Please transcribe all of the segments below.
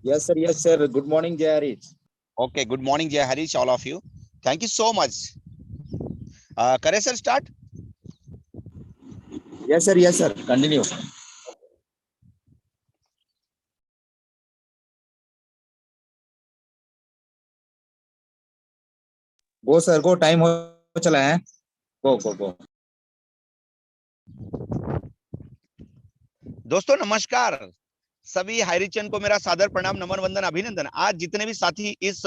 Yes, sir. Good morning, Jay Harith. Okay, good morning, Jay Harish, all of you. Thank you so much. Kare sir, start. Yes, sir. Continue. Go, sir. Go. Time हो चला है. Go. दोस्तों नमस्कार, सभी हाईरिचन को मेरा सादर प्रणाम, नमन, वंदन, अभिनंदन। आज जितने भी साथी इस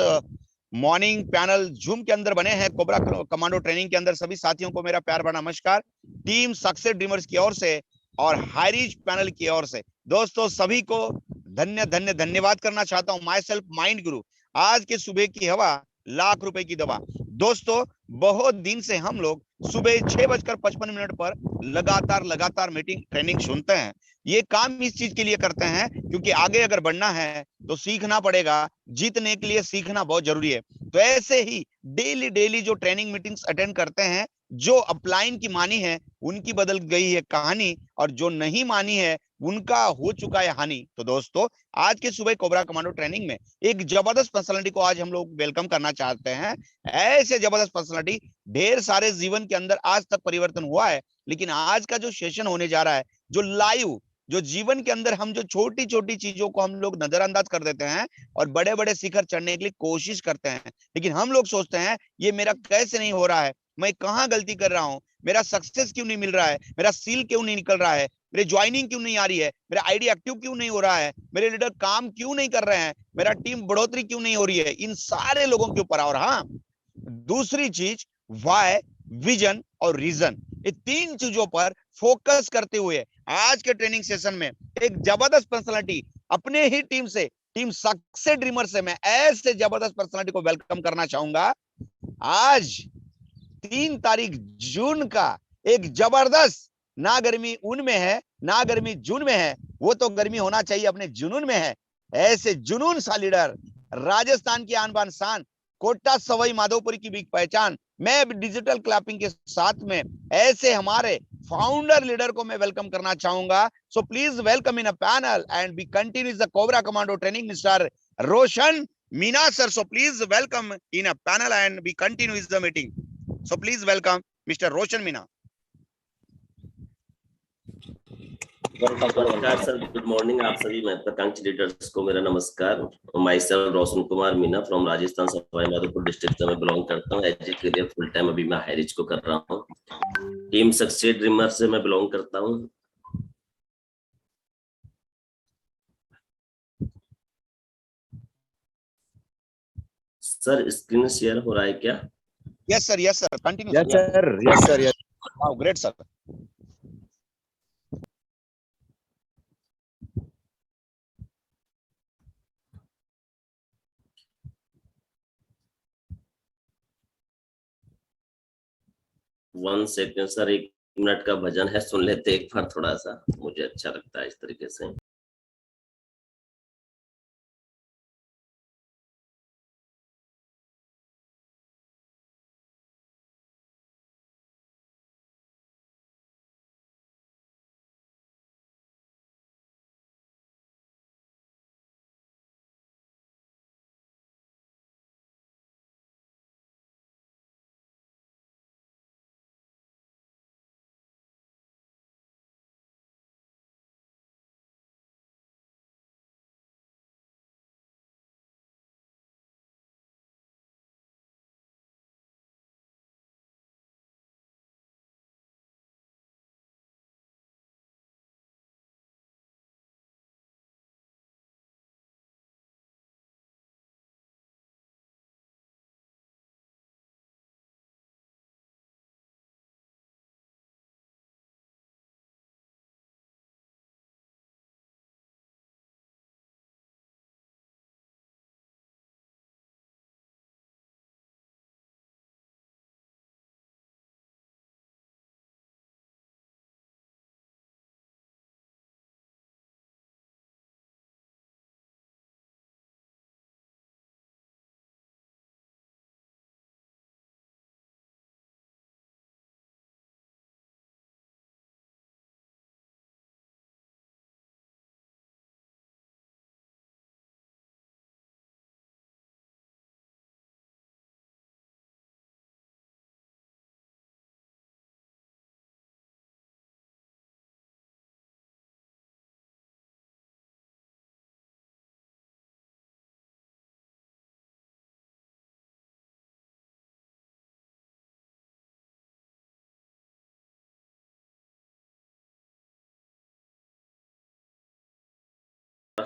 मॉर्निंग पैनल जूम के अंदर बने हैं, कोबरा कमांडो ट्रेनिंग के अंदर, सभी साथियों को मेरा प्यार भरा नमस्कार। टीम सक्सेस ड्रीमर्स की ओर से और हाईरिच पैनल की ओर से दोस्तों सभी को धन्यवाद करना चाहता हूं। माई सेल्फ माइंड गुरु, आज के सुबह की हवा लाख रुपए की दवा। दोस्तों बहुत दिन से हम लोग सुबह 6:55 पर लगातार मीटिंग ट्रेनिंग सुनते हैं। ये काम इस चीज के लिए करते हैं क्योंकि आगे अगर बढ़ना है तो सीखना पड़ेगा, जीतने के लिए सीखना बहुत जरूरी है। तो ऐसे ही डेली जो ट्रेनिंग मीटिंग्स अटेंड करते हैं, जो अपलाइन की मानी है उनकी बदल गई है कहानी, और जो नहीं मानी है उनका हो चुका है हानि। तो दोस्तों आज के सुबह कोबरा कमांडो ट्रेनिंग में एक जबरदस्त पर्सनालिटी को आज हम लोग वेलकम करना चाहते हैं। ऐसे जबरदस्त पर्सनालिटी ढेर सारे जीवन के अंदर आज तक परिवर्तन हुआ है, लेकिन आज का जो सेशन होने जा रहा है, जो लाइव, जो जीवन के अंदर हम जो छोटी छोटी चीजों को हम लोग नजरअंदाज कर देते हैं और बड़े बड़े शिखर चढ़ने के लिए कोशिश करते हैं, लेकिन हम लोग सोचते हैं ये मेरा कैसे नहीं हो रहा है, मैं कहाँ गलती कर रहा हूँ, मेरा सक्सेस क्यों नहीं मिल रहा है, मेरा सील क्यों नहीं निकल रहा है, मेरे ज्वाइनिंग क्यों नहीं आ रही है, मेरा आईडी एक्टिव क्यों नहीं हो रहा है, मेरे लीडर काम क्यों नहीं कर रहे हैं, मेरा टीम बढ़ोतरी क्यों नहीं हो रही है, इन सारे लोगों के ऊपर। और हाँ, दूसरी चीज वाई, विजन और रीजन, ये तीन चीजों पर फोकस करते हुए आज के ट्रेनिंग सेशन में एक जबरदस्त पर्सनालिटी अपने ही टीम से, टीम सक्सेस ड्रीमर से मैं ऐसे जबरदस्त पर्सनालिटी को वेलकम करना चाहूंगा। आज 3 तारीख जून का एक जबरदस्त, ना गर्मी ऊन में है ना गर्मी जून में है, वो तो गर्मी होना चाहिए अपने जुनून में है। ऐसे जुनून सा लीडर, राजस्थान की आन बान शान, कोटा सवाई माधोपुरी की बिग पहचान, मैं डिजिटल क्लैपिंग के साथ में ऐसे हमारे फाउंडर लीडर को मैं वेलकम करना चाहूंगा। So please welcome in a panel and be continues the cobra commando training mister Roshan Meena sir. So please welcome in a panel and be continues the meeting. So please welcome Mr. Roshan Meena. नमस्कार sir, good morning. आप सभी महत्वाकांक्षी leaders को मेरा नमस्कार। Myself Roshan Kumar Meena from Rajasthan Sawai Madhopur district से मैं belong करता हूँ। As a career full time अभी मैं हाईरिच को कर रहा हूँ। टीम सक्सेस ड्रीमर से मैं बिलोंग करता हूँ। सर स्क्रीन शेयर हो रहा है क्या? Yes sir, continue Yes, sir. Wow, great sir. One second sir, 1 minute का भजन है, सुन लेते एक बार, थोड़ा सा मुझे अच्छा लगता है इस तरीके से।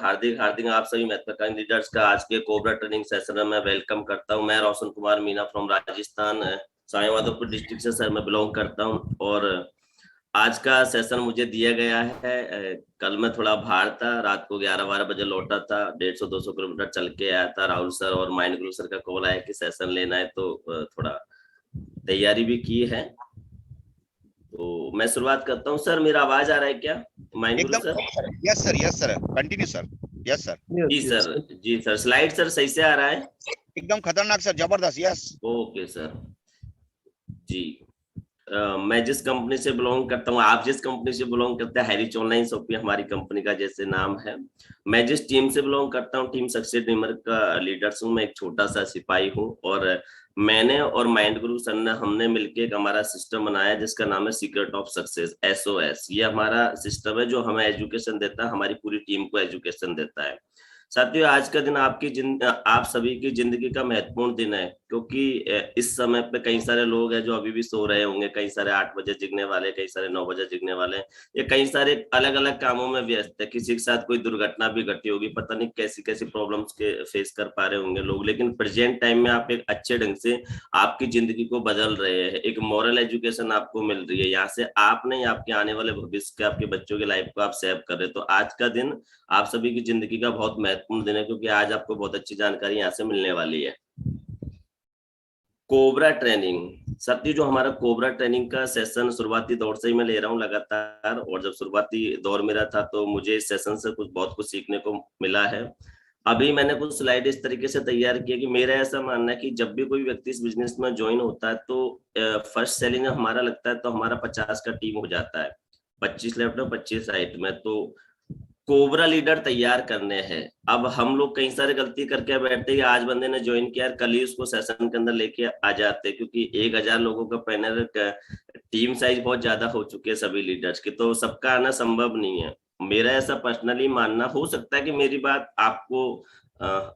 हार्दिक हार्दिक आप सभी महत्वाकांक्षी लीडर्स का आज के कोबरा ट्रेनिंग सेशन में मैं वेलकम करता हूं। मैं रोशन कुमार मीना फ्रॉम राजस्थान सवाई माधोपुर डिस्ट्रिक्ट से सर मैं बिलोंग करता हूं। और आज का सेशन मुझे दिया गया है। कल मैं थोड़ा बाहर था, रात को 11-12 बजे लौटा था, 150-200 किलोमीटर चल के आया था। राहुल सर और माइंड गुरु सर का कॉल आया कि सेशन लेना है, तो थोड़ा तैयारी भी की है। तो मैं शुरुआत करता हूँ। सर मेरा आवाज आ रहा है क्या माइंड गुरु एकदम sir? Yes sir continue sir. Yes sir ji sir slide sir सही से आ रहा है? एकदम खतरनाक सर, जबरदस्त। Yes okay sir ji. मैं जिस कंपनी से बिलोंग करता हूँ, आप जिस कंपनी से बिलोंग करते हैं, हैरिच ऑनलाइन शॉपिंग हमारी कंपनी का जैसे नाम है। मैं जिस टीम से बिलोंग करता हूँ, टीम सक्सेस ड्रीमर का लीडर हूँ। मैं एक छोटा सा सिपाही हूँ और मैंने और माइंड गुरु सर ने हमने मिलकर एक हमारा सिस्टम बनाया जिसका नाम है सीक्रेट ऑफ सक्सेस, SOS। ये हमारा सिस्टम है जो हमें एजुकेशन देता है, हमारी पूरी टीम को एजुकेशन देता है। साथियों आज का दिन आप सभी की जिंदगी का महत्वपूर्ण दिन है, क्योंकि इस समय पे कई सारे लोग हैं जो अभी भी सो रहे होंगे। कई सारे 8 बजे जगने वाले, कई सारे 9 बजे जगने वाले, या कई सारे अलग अलग कामों में व्यस्त है। किसी के साथ कोई दुर्घटना भी घटी होगी, पता नहीं कैसी कैसी प्रॉब्लम्स के फेस कर पा रहे होंगे लोग। लेकिन प्रेजेंट टाइम में आप एक अच्छे ढंग से आपकी जिंदगी को बदल रहे हैं, एक मॉरल एजुकेशन आपको मिल रही है। यहाँ से आप नहीं, आपके आने वाले भविष्य के, आपके बच्चों की लाइफ को आप सेव कर रहे हैं। तो आज का दिन आप सभी की जिंदगी का बहुत महत्वपूर्ण दिन है, क्योंकि आज आपको बहुत अच्छी जानकारी यहाँ से मिलने वाली है। कोबरा ट्रेनिंग साथियों, जो हमारा कोबरा ट्रेनिंग का सेशन शुरुआती दौर से ही मैं ले रहा हूँ लगातार, और जब शुरुआती दौर मेरा था तो मुझे इस सेशन से बहुत कुछ सीखने को मिला है। अभी मैंने कुछ स्लाइड इस तरीके से तैयार किया कि मेरा ऐसा मानना है कि जब भी कोई व्यक्ति इस बिजनेस में ज्वाइन होता है तो फर्स्ट सेलिंग हमारा लगता है तो हमारा 50 का टीम हो जाता है, 25 लेफ्ट में 25 राइट में। तो कोबरा लीडर तैयार करने हैं। अब हम लोग कई सारे गलती करके बैठते हैं, आज बंदे ने ज्वाइन किया, कल ही उसको सेशन के अंदर लेके आ जाते, क्योंकि 1000 लोगों का पैनल, टीम साइज बहुत ज्यादा हो चुके हैं सभी लीडर्स के, तो सबका आना संभव नहीं है। मेरा ऐसा पर्सनली मानना, हो सकता है कि मेरी बात आपको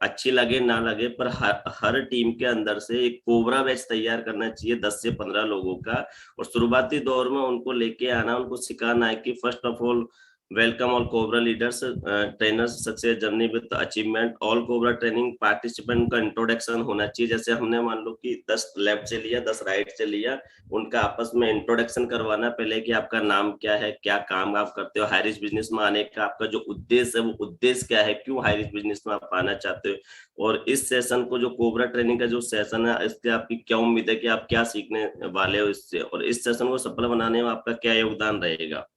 अच्छी लगे ना लगे, पर हर टीम के अंदर से एक कोबरा बैच तैयार करना चाहिए 10 से 15 लोगों का। और शुरुआती दौर में उनको लेके आना, उनको सिखाना है कि first of all welcome all cobra leaders trainers success journey with achievement. All cobra training participant का इंट्रोडक्शन होना चाहिए। जैसे हमने मान लो कि 10 लेफ्ट से लिया, 10 राइट से लिया, उनका आपस में इंट्रोडक्शन करवाना पहले कि आपका नाम क्या है, क्या काम आप करते हो, हाईरिच बिजनेस में आने का आपका जो उद्देश्य है वो उद्देश्य क्या है, क्यों हाईरिच बिजनेस में आप आना चाहते हो। और इस सेशन को, जो कोबरा ट्रेनिंग का जो सेशन है, इससे आपकी क्या उम्मीद है कि आप क्या सीखने वाले हो इससे, और इस सेशन को सफल बनाने में आपका क्या योगदान रहेगा।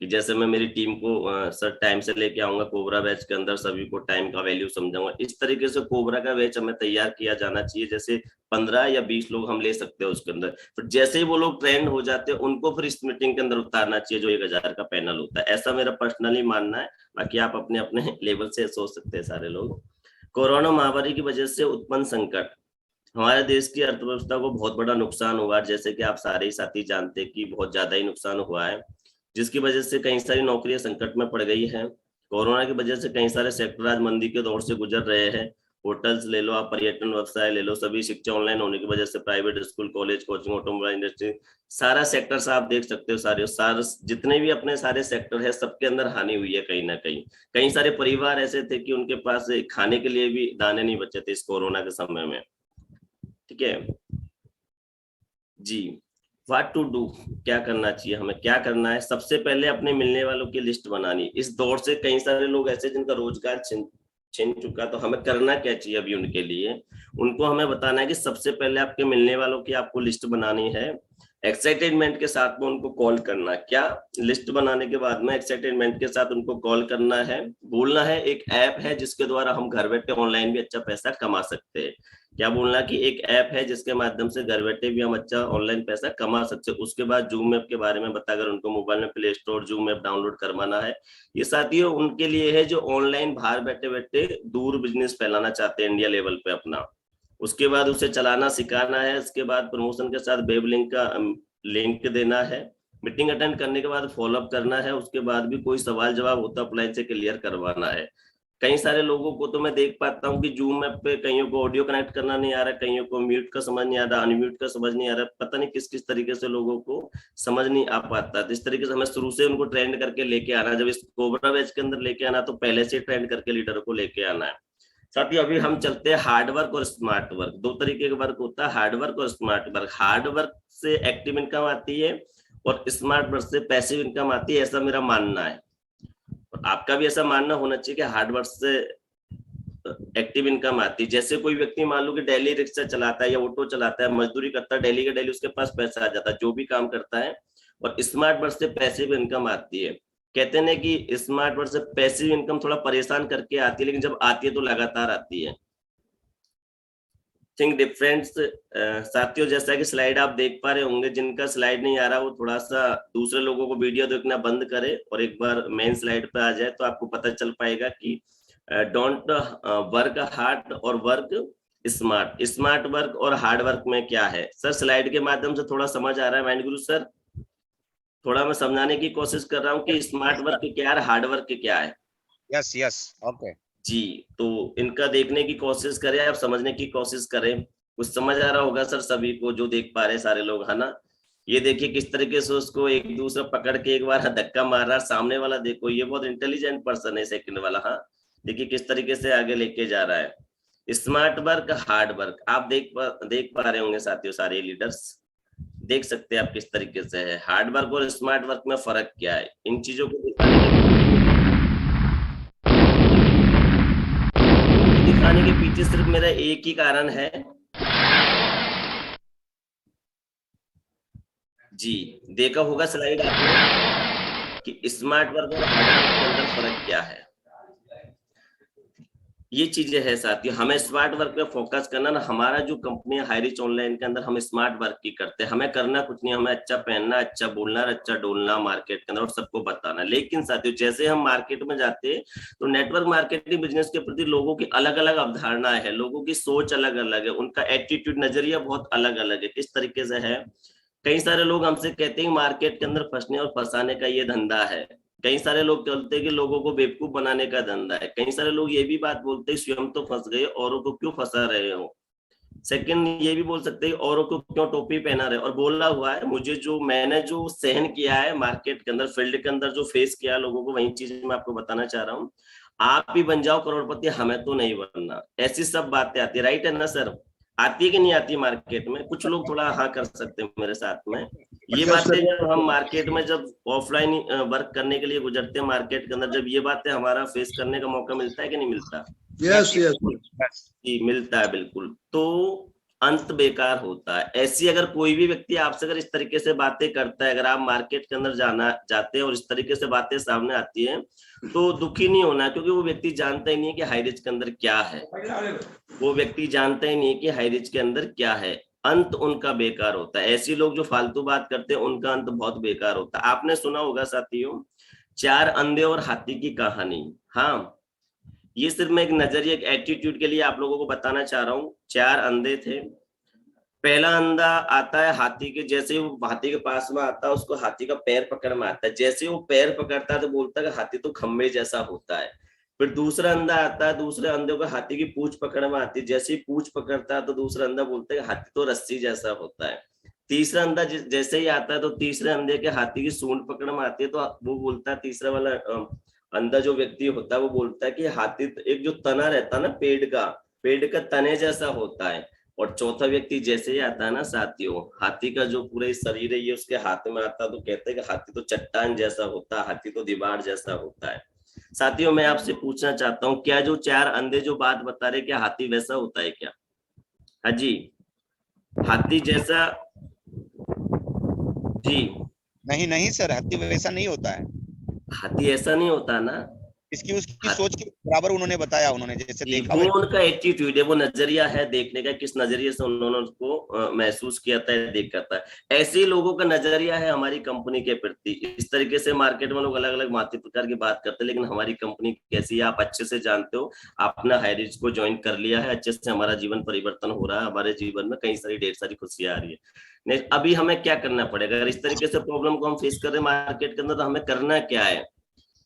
कि जैसे मैं मेरी टीम को सर टाइम से लेके आऊंगा कोबरा बैच के अंदर, सभी को टाइम का वैल्यू समझाऊंगा। इस तरीके से कोबरा का बैच हमें तैयार किया जाना चाहिए। जैसे 15 या 20 लोग हम ले सकते हैं उसके अंदर, फिर जैसे ही वो लोग ट्रेंड हो जाते हैं उनको फिर इस मीटिंग के अंदर उतारना चाहिए जो 1000 का पैनल होता है। ऐसा मेरा पर्सनली मानना है, बाकी आप अपने अपने लेवल से सोच सकते हैं सारे लोग। कोरोना महामारी की वजह से उत्पन्न संकट, हमारे देश की अर्थव्यवस्था को बहुत बड़ा नुकसान हुआ, जैसे कि आप सारे ही साथी जानते हैं कि बहुत ज्यादा ही नुकसान हुआ है, जिसकी वजह से कई सारी नौकरियां संकट में पड़ गई हैं। कोरोना की वजह से कई सारे सेक्टर आज मंदी के दौर से गुजर रहे हैं। होटल्स ले लो आप, पर्यटन व्यवसाय ले लो, सभी शिक्षा ऑनलाइन होने की वजह से private school, college, coaching, automobile industry, सारा सेक्टर आप देख सकते हो। सारे जितने भी अपने सारे सेक्टर है सबके अंदर हानि हुई है कहीं ना कहीं। कई सारे परिवार ऐसे थे कि उनके पास खाने के लिए भी दाने नहीं बचे थे इस कोरोना के समय में। ठीक है जी। व्हाट टू डू, क्या करना चाहिए हमें, क्या करना है। सबसे पहले अपने मिलने वालों की लिस्ट बनानी। इस दौर से कई सारे लोग ऐसे जिनका रोजगार छिन चुका, तो हमें करना क्या चाहिए अभी उनके लिए, उनको हमें बताना है कि सबसे पहले आपके मिलने वालों की आपको लिस्ट बनानी है। एक्साइटेडमेंट के साथ में उनको कॉल करना। क्या लिस्ट बनाने के बाद में एक्साइटेडमेंट के साथ उनको कॉल करना है, बोलना है एक ऐप है जिसके द्वारा हम घर बैठे ऑनलाइन भी अच्छा पैसा कमा सकते हैं। क्या बोलना कि एक ऐप है जिसके माध्यम से घर बैठे भी हम अच्छा ऑनलाइन पैसा कमा सकते हैं। उसके बाद जूम ऐप के बारे में बताकर उनको मोबाइल में play store zoom app download करवाना है। ये साथियों उनके लिए है जो ऑनलाइन बाहर बैठे बैठे दूर बिजनेस फैलाना चाहते हैं इंडिया लेवल पे अपना। उसके बाद उसे चलाना सिखाना है। उसके बाद प्रमोशन के साथ वेब लिंक का लिंक देना है। मीटिंग अटेंड करने के बाद फॉलोअप करना है। उसके बाद भी कोई सवाल जवाब होता है ऑफलाइन से क्लियर करवाना है। कई सारे लोगों को तो मैं देख पाता हूँ कि जूम ऐप पे कईयों को ऑडियो कनेक्ट करना नहीं आ रहा, कईयों को म्यूट का समझ नहीं आ रहा, अनम्यूट का समझ नहीं आ रहा, पता नहीं किस किस तरीके से लोगों को समझ नहीं आ पाता। तो इस तरीके से हमें शुरू से उनको ट्रेंड करके लेके आना, जब इस कोबरा बैच के अंदर लेके आना तो पहले से ट्रेंड करके लीडर को लेके आना है। साथियों अभी हम चलते हैं हार्ड वर्क और स्मार्ट वर्क। दो तरीके का वर्क होता है, हार्ड वर्क और स्मार्ट वर्क। हार्ड वर्क से एक्टिव इनकम आती है और स्मार्ट वर्क से पैसिव इनकम आती है, ऐसा मेरा मानना है। और आपका भी ऐसा मानना होना चाहिए कि हार्ड वर्क से एक्टिव इनकम आती है। जैसे कोई व्यक्ति मान लो कि डेली रिक्शा चलाता है या ऑटो चलाता है, मजदूरी करता है, डेली का डेली उसके पास पैसा आ जाता है, जो भी काम करता है। और स्मार्ट वर्क से पैसिव इनकम आती है। कहते हैं कि स्मार्ट वर्क से पैसिव इनकम थोड़ा परेशान करके आती है, लेकिन जब आती है तो लगातार आती है। Think difference. साथियों जैसा कि स्लाइड आप देख पा रहे होंगे, जिनका स्लाइड नहीं आ रहा वो थोड़ा सा दूसरे लोगों को वीडियो देखना बंद करे और एक बार मेन स्लाइड पे आ जाए तो आपको पता चल पाएगा कि डोंट वर्क हार्ड और वर्क स्मार्ट। स्मार्ट वर्क और हार्ड वर्क में क्या है सर? स्लाइड के माध्यम से थोड़ा समझ आ रहा है माइंड गुरु सर? थोड़ा मैं समझाने की कोशिश कर रहा हूँ कि स्मार्ट वर्क क्या है, हार्ड वर्क क्या है। यस यस ओके जी, तो इनका देखने की कोशिश करें, आप समझने की कोशिश करें। कुछ समझ आ रहा होगा सर सभी को जो देख पा रहे सारे लोग, है ना? ये देखिए किस तरीके से उसको एक दूसरा पकड़ के एक बार धक्का मार रहा है। सामने वाला देखो, ये बहुत इंटेलिजेंट पर्सन है, सेकंड वाला। हाँ देखिए किस तरीके से आगे लेके जा रहा है। स्मार्ट वर्क, हार्ड वर्क आप देख पा रहे होंगे साथियों, सारे लीडर्स देख सकते हैं आप किस तरीके से है। हार्ड वर्क और स्मार्ट वर्क में फर्क क्या है, इन चीजों को दिखाने के पीछे सिर्फ मेरा एक ही कारण है जी। देखा होगा स्लाइड आपने कि स्मार्ट वर्क और हार्ड वर्क के अंदर फर्क क्या है। ये चीजें है साथियों, हमें स्मार्ट वर्क पे फोकस करना ना। हमारा जो कंपनी है हाईरिच ऑनलाइन के अंदर हम स्मार्ट वर्क की करते हैं। हमें करना कुछ नहीं, हमें अच्छा पहनना, अच्छा बोलना, अच्छा डोलना मार्केट के अंदर और सबको बताना। लेकिन साथियों जैसे हम मार्केट में जाते हैं तो नेटवर्क मार्केटिंग बिजनेस के प्रति लोगों की अलग अलग अवधारणाएं है, लोगों की सोच अलग अलग है, उनका एटीट्यूड नजरिया बहुत अलग अलग है। किस तरीके से है, कई सारे लोग हमसे कहते हैं मार्केट के अंदर फंसने और फंसाने का ये धंधा है। कई सारे लोग बोलते हैं कि लोगों को बेवकूफ बनाने का धंधा है। कई सारे लोग ये भी बात बोलते हैं स्वयं तो फंस गए, औरों को क्यों फंसा रहे हो। सेकंड ये भी बोल सकते हैं औरों को क्यों टोपी पहना रहे। और बोला हुआ है मुझे, जो मैंने जो सहन किया है मार्केट के अंदर, फील्ड के अंदर जो फेस किया लोगों को, वही चीज मैं आपको बताना चाह रहा हूँ। आप भी बन जाओ करोड़पति, हमें तो नहीं बनना। ऐसी सब बातें आती है, राइट है ना सर? आती है कि नहीं आती मार्केट में? कुछ लोग थोड़ा हाँ कर सकते हैं मेरे साथ में। ये बातें जब हम मार्केट में जब ऑफलाइन वर्क करने के लिए गुजरते हैं मार्केट के अंदर, जब ये बातें हमारा फेस करने का मौका मिलता है कि नहीं मिलता? यस यस जी मिलता है बिल्कुल। तो अंत बेकार होता है। ऐसी अगर कोई भी व्यक्ति आपसे अगर इस तरीके से बातें करता है, अगर आप मार्केट के अंदर जाते हैं और इस तरीके से बातें सामने आती है तो दुखी नहीं होना, क्योंकि वो व्यक्ति जानता ही नहीं है कि हाईरिच के अंदर क्या है। वो व्यक्ति जानता ही नहीं है कि हाईरिच के अंदर क्या है। अंत उनका बेकार होता है। ऐसे लोग जो फालतू बात करते हैं उनका अंत बहुत बेकार होता है। आपने सुना होगा साथियों, 4 अंधे और हाथी की कहानी। हाँ, ये सिर्फ मैं एक नजरिए, एक एटीट्यूड के लिए आप लोगों को बताना चाह रहा हूँ। 4 अंधे थे। पहला अंधा आता है हाथी के, जैसे वो हाथी के पास में आता है उसको हाथी का पैर पकड़ में आता है। जैसे वो पैर पकड़ता है तो बोलता है कि हाथी तो खम्बे जैसा होता है। फिर दूसरा अंधा आता है, दूसरे अंधे को हाथी की पूंछ पकड़ में आती है। जैसे ही पूंछ पकड़ता है तो दूसरा अंधा बोलता है कि हाथी तो रस्सी जैसा होता है। तीसरा अंधा जैसे ही आता है तो तीसरे अंधे के हाथी की सूंड पकड़ में आती है तो वो बोलता है, तीसरा वाला अंधा जो व्यक्ति होता है वो बोलता है कि हाथी एक जो तना रहता है ना पेड़ का तने जैसा होता है। और चौथा व्यक्ति जैसे ही आता है ना साथियों, हाथी का जो पूरे शरीर है ये उसके हाथ में आता है तो कहते हैं कि हाथी तो चट्टान जैसा होता है, हाथी तो दीवार जैसा होता है। साथियों मैं आपसे पूछना चाहता हूँ, क्या जो 4 अंधे जो बात बता रहे, क्या हाथी वैसा होता है क्या? हाँ जी, हाथी जैसा? जी नहीं नहीं सर, हाथी वैसा नहीं होता है। हाथी ऐसा नहीं होता ना। इसकी उसकी सोच के बराबर उन्होंने बताया, उन्होंने जैसे देखा वो उनका एटीट्यूड है, वो नजरिया है देखने का, किस नजरिए से उन्होंने उसको महसूस किया था, देखा था। ऐसे ही लोगों का नजरिया है हमारी कंपनी के प्रति। इस तरीके से मार्केट में लोग अलग अलग भांति प्रकार की बात करते हैं, लेकिन हमारी कंपनी कैसी है आप अच्छे से जानते हो। आपने हाईरिच को ज्वाइन कर लिया है, अच्छे से हमारा जीवन परिवर्तन हो रहा है, हमारे जीवन में कई सारी ढेर सारी खुशियां आ रही है। नहीं अभी हमें क्या करना पड़ेगा? अगर इस तरीके से प्रॉब्लम को हम फेस कर रहे हैं मार्केट के अंदर तो हमें करना क्या है?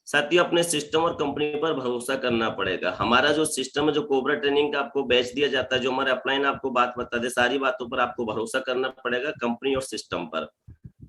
साथियों अपने सिस्टम और कंपनी पर भरोसा करना पड़ेगा। हमारा जो सिस्टम है, जो कोबरा ट्रेनिंग का आपको बैच दिया जाता है, जो हमारे अपलाइन आपको बात बताते हैं, सारी बातों पर आपको भरोसा करना पड़ेगा, कंपनी और सिस्टम पर।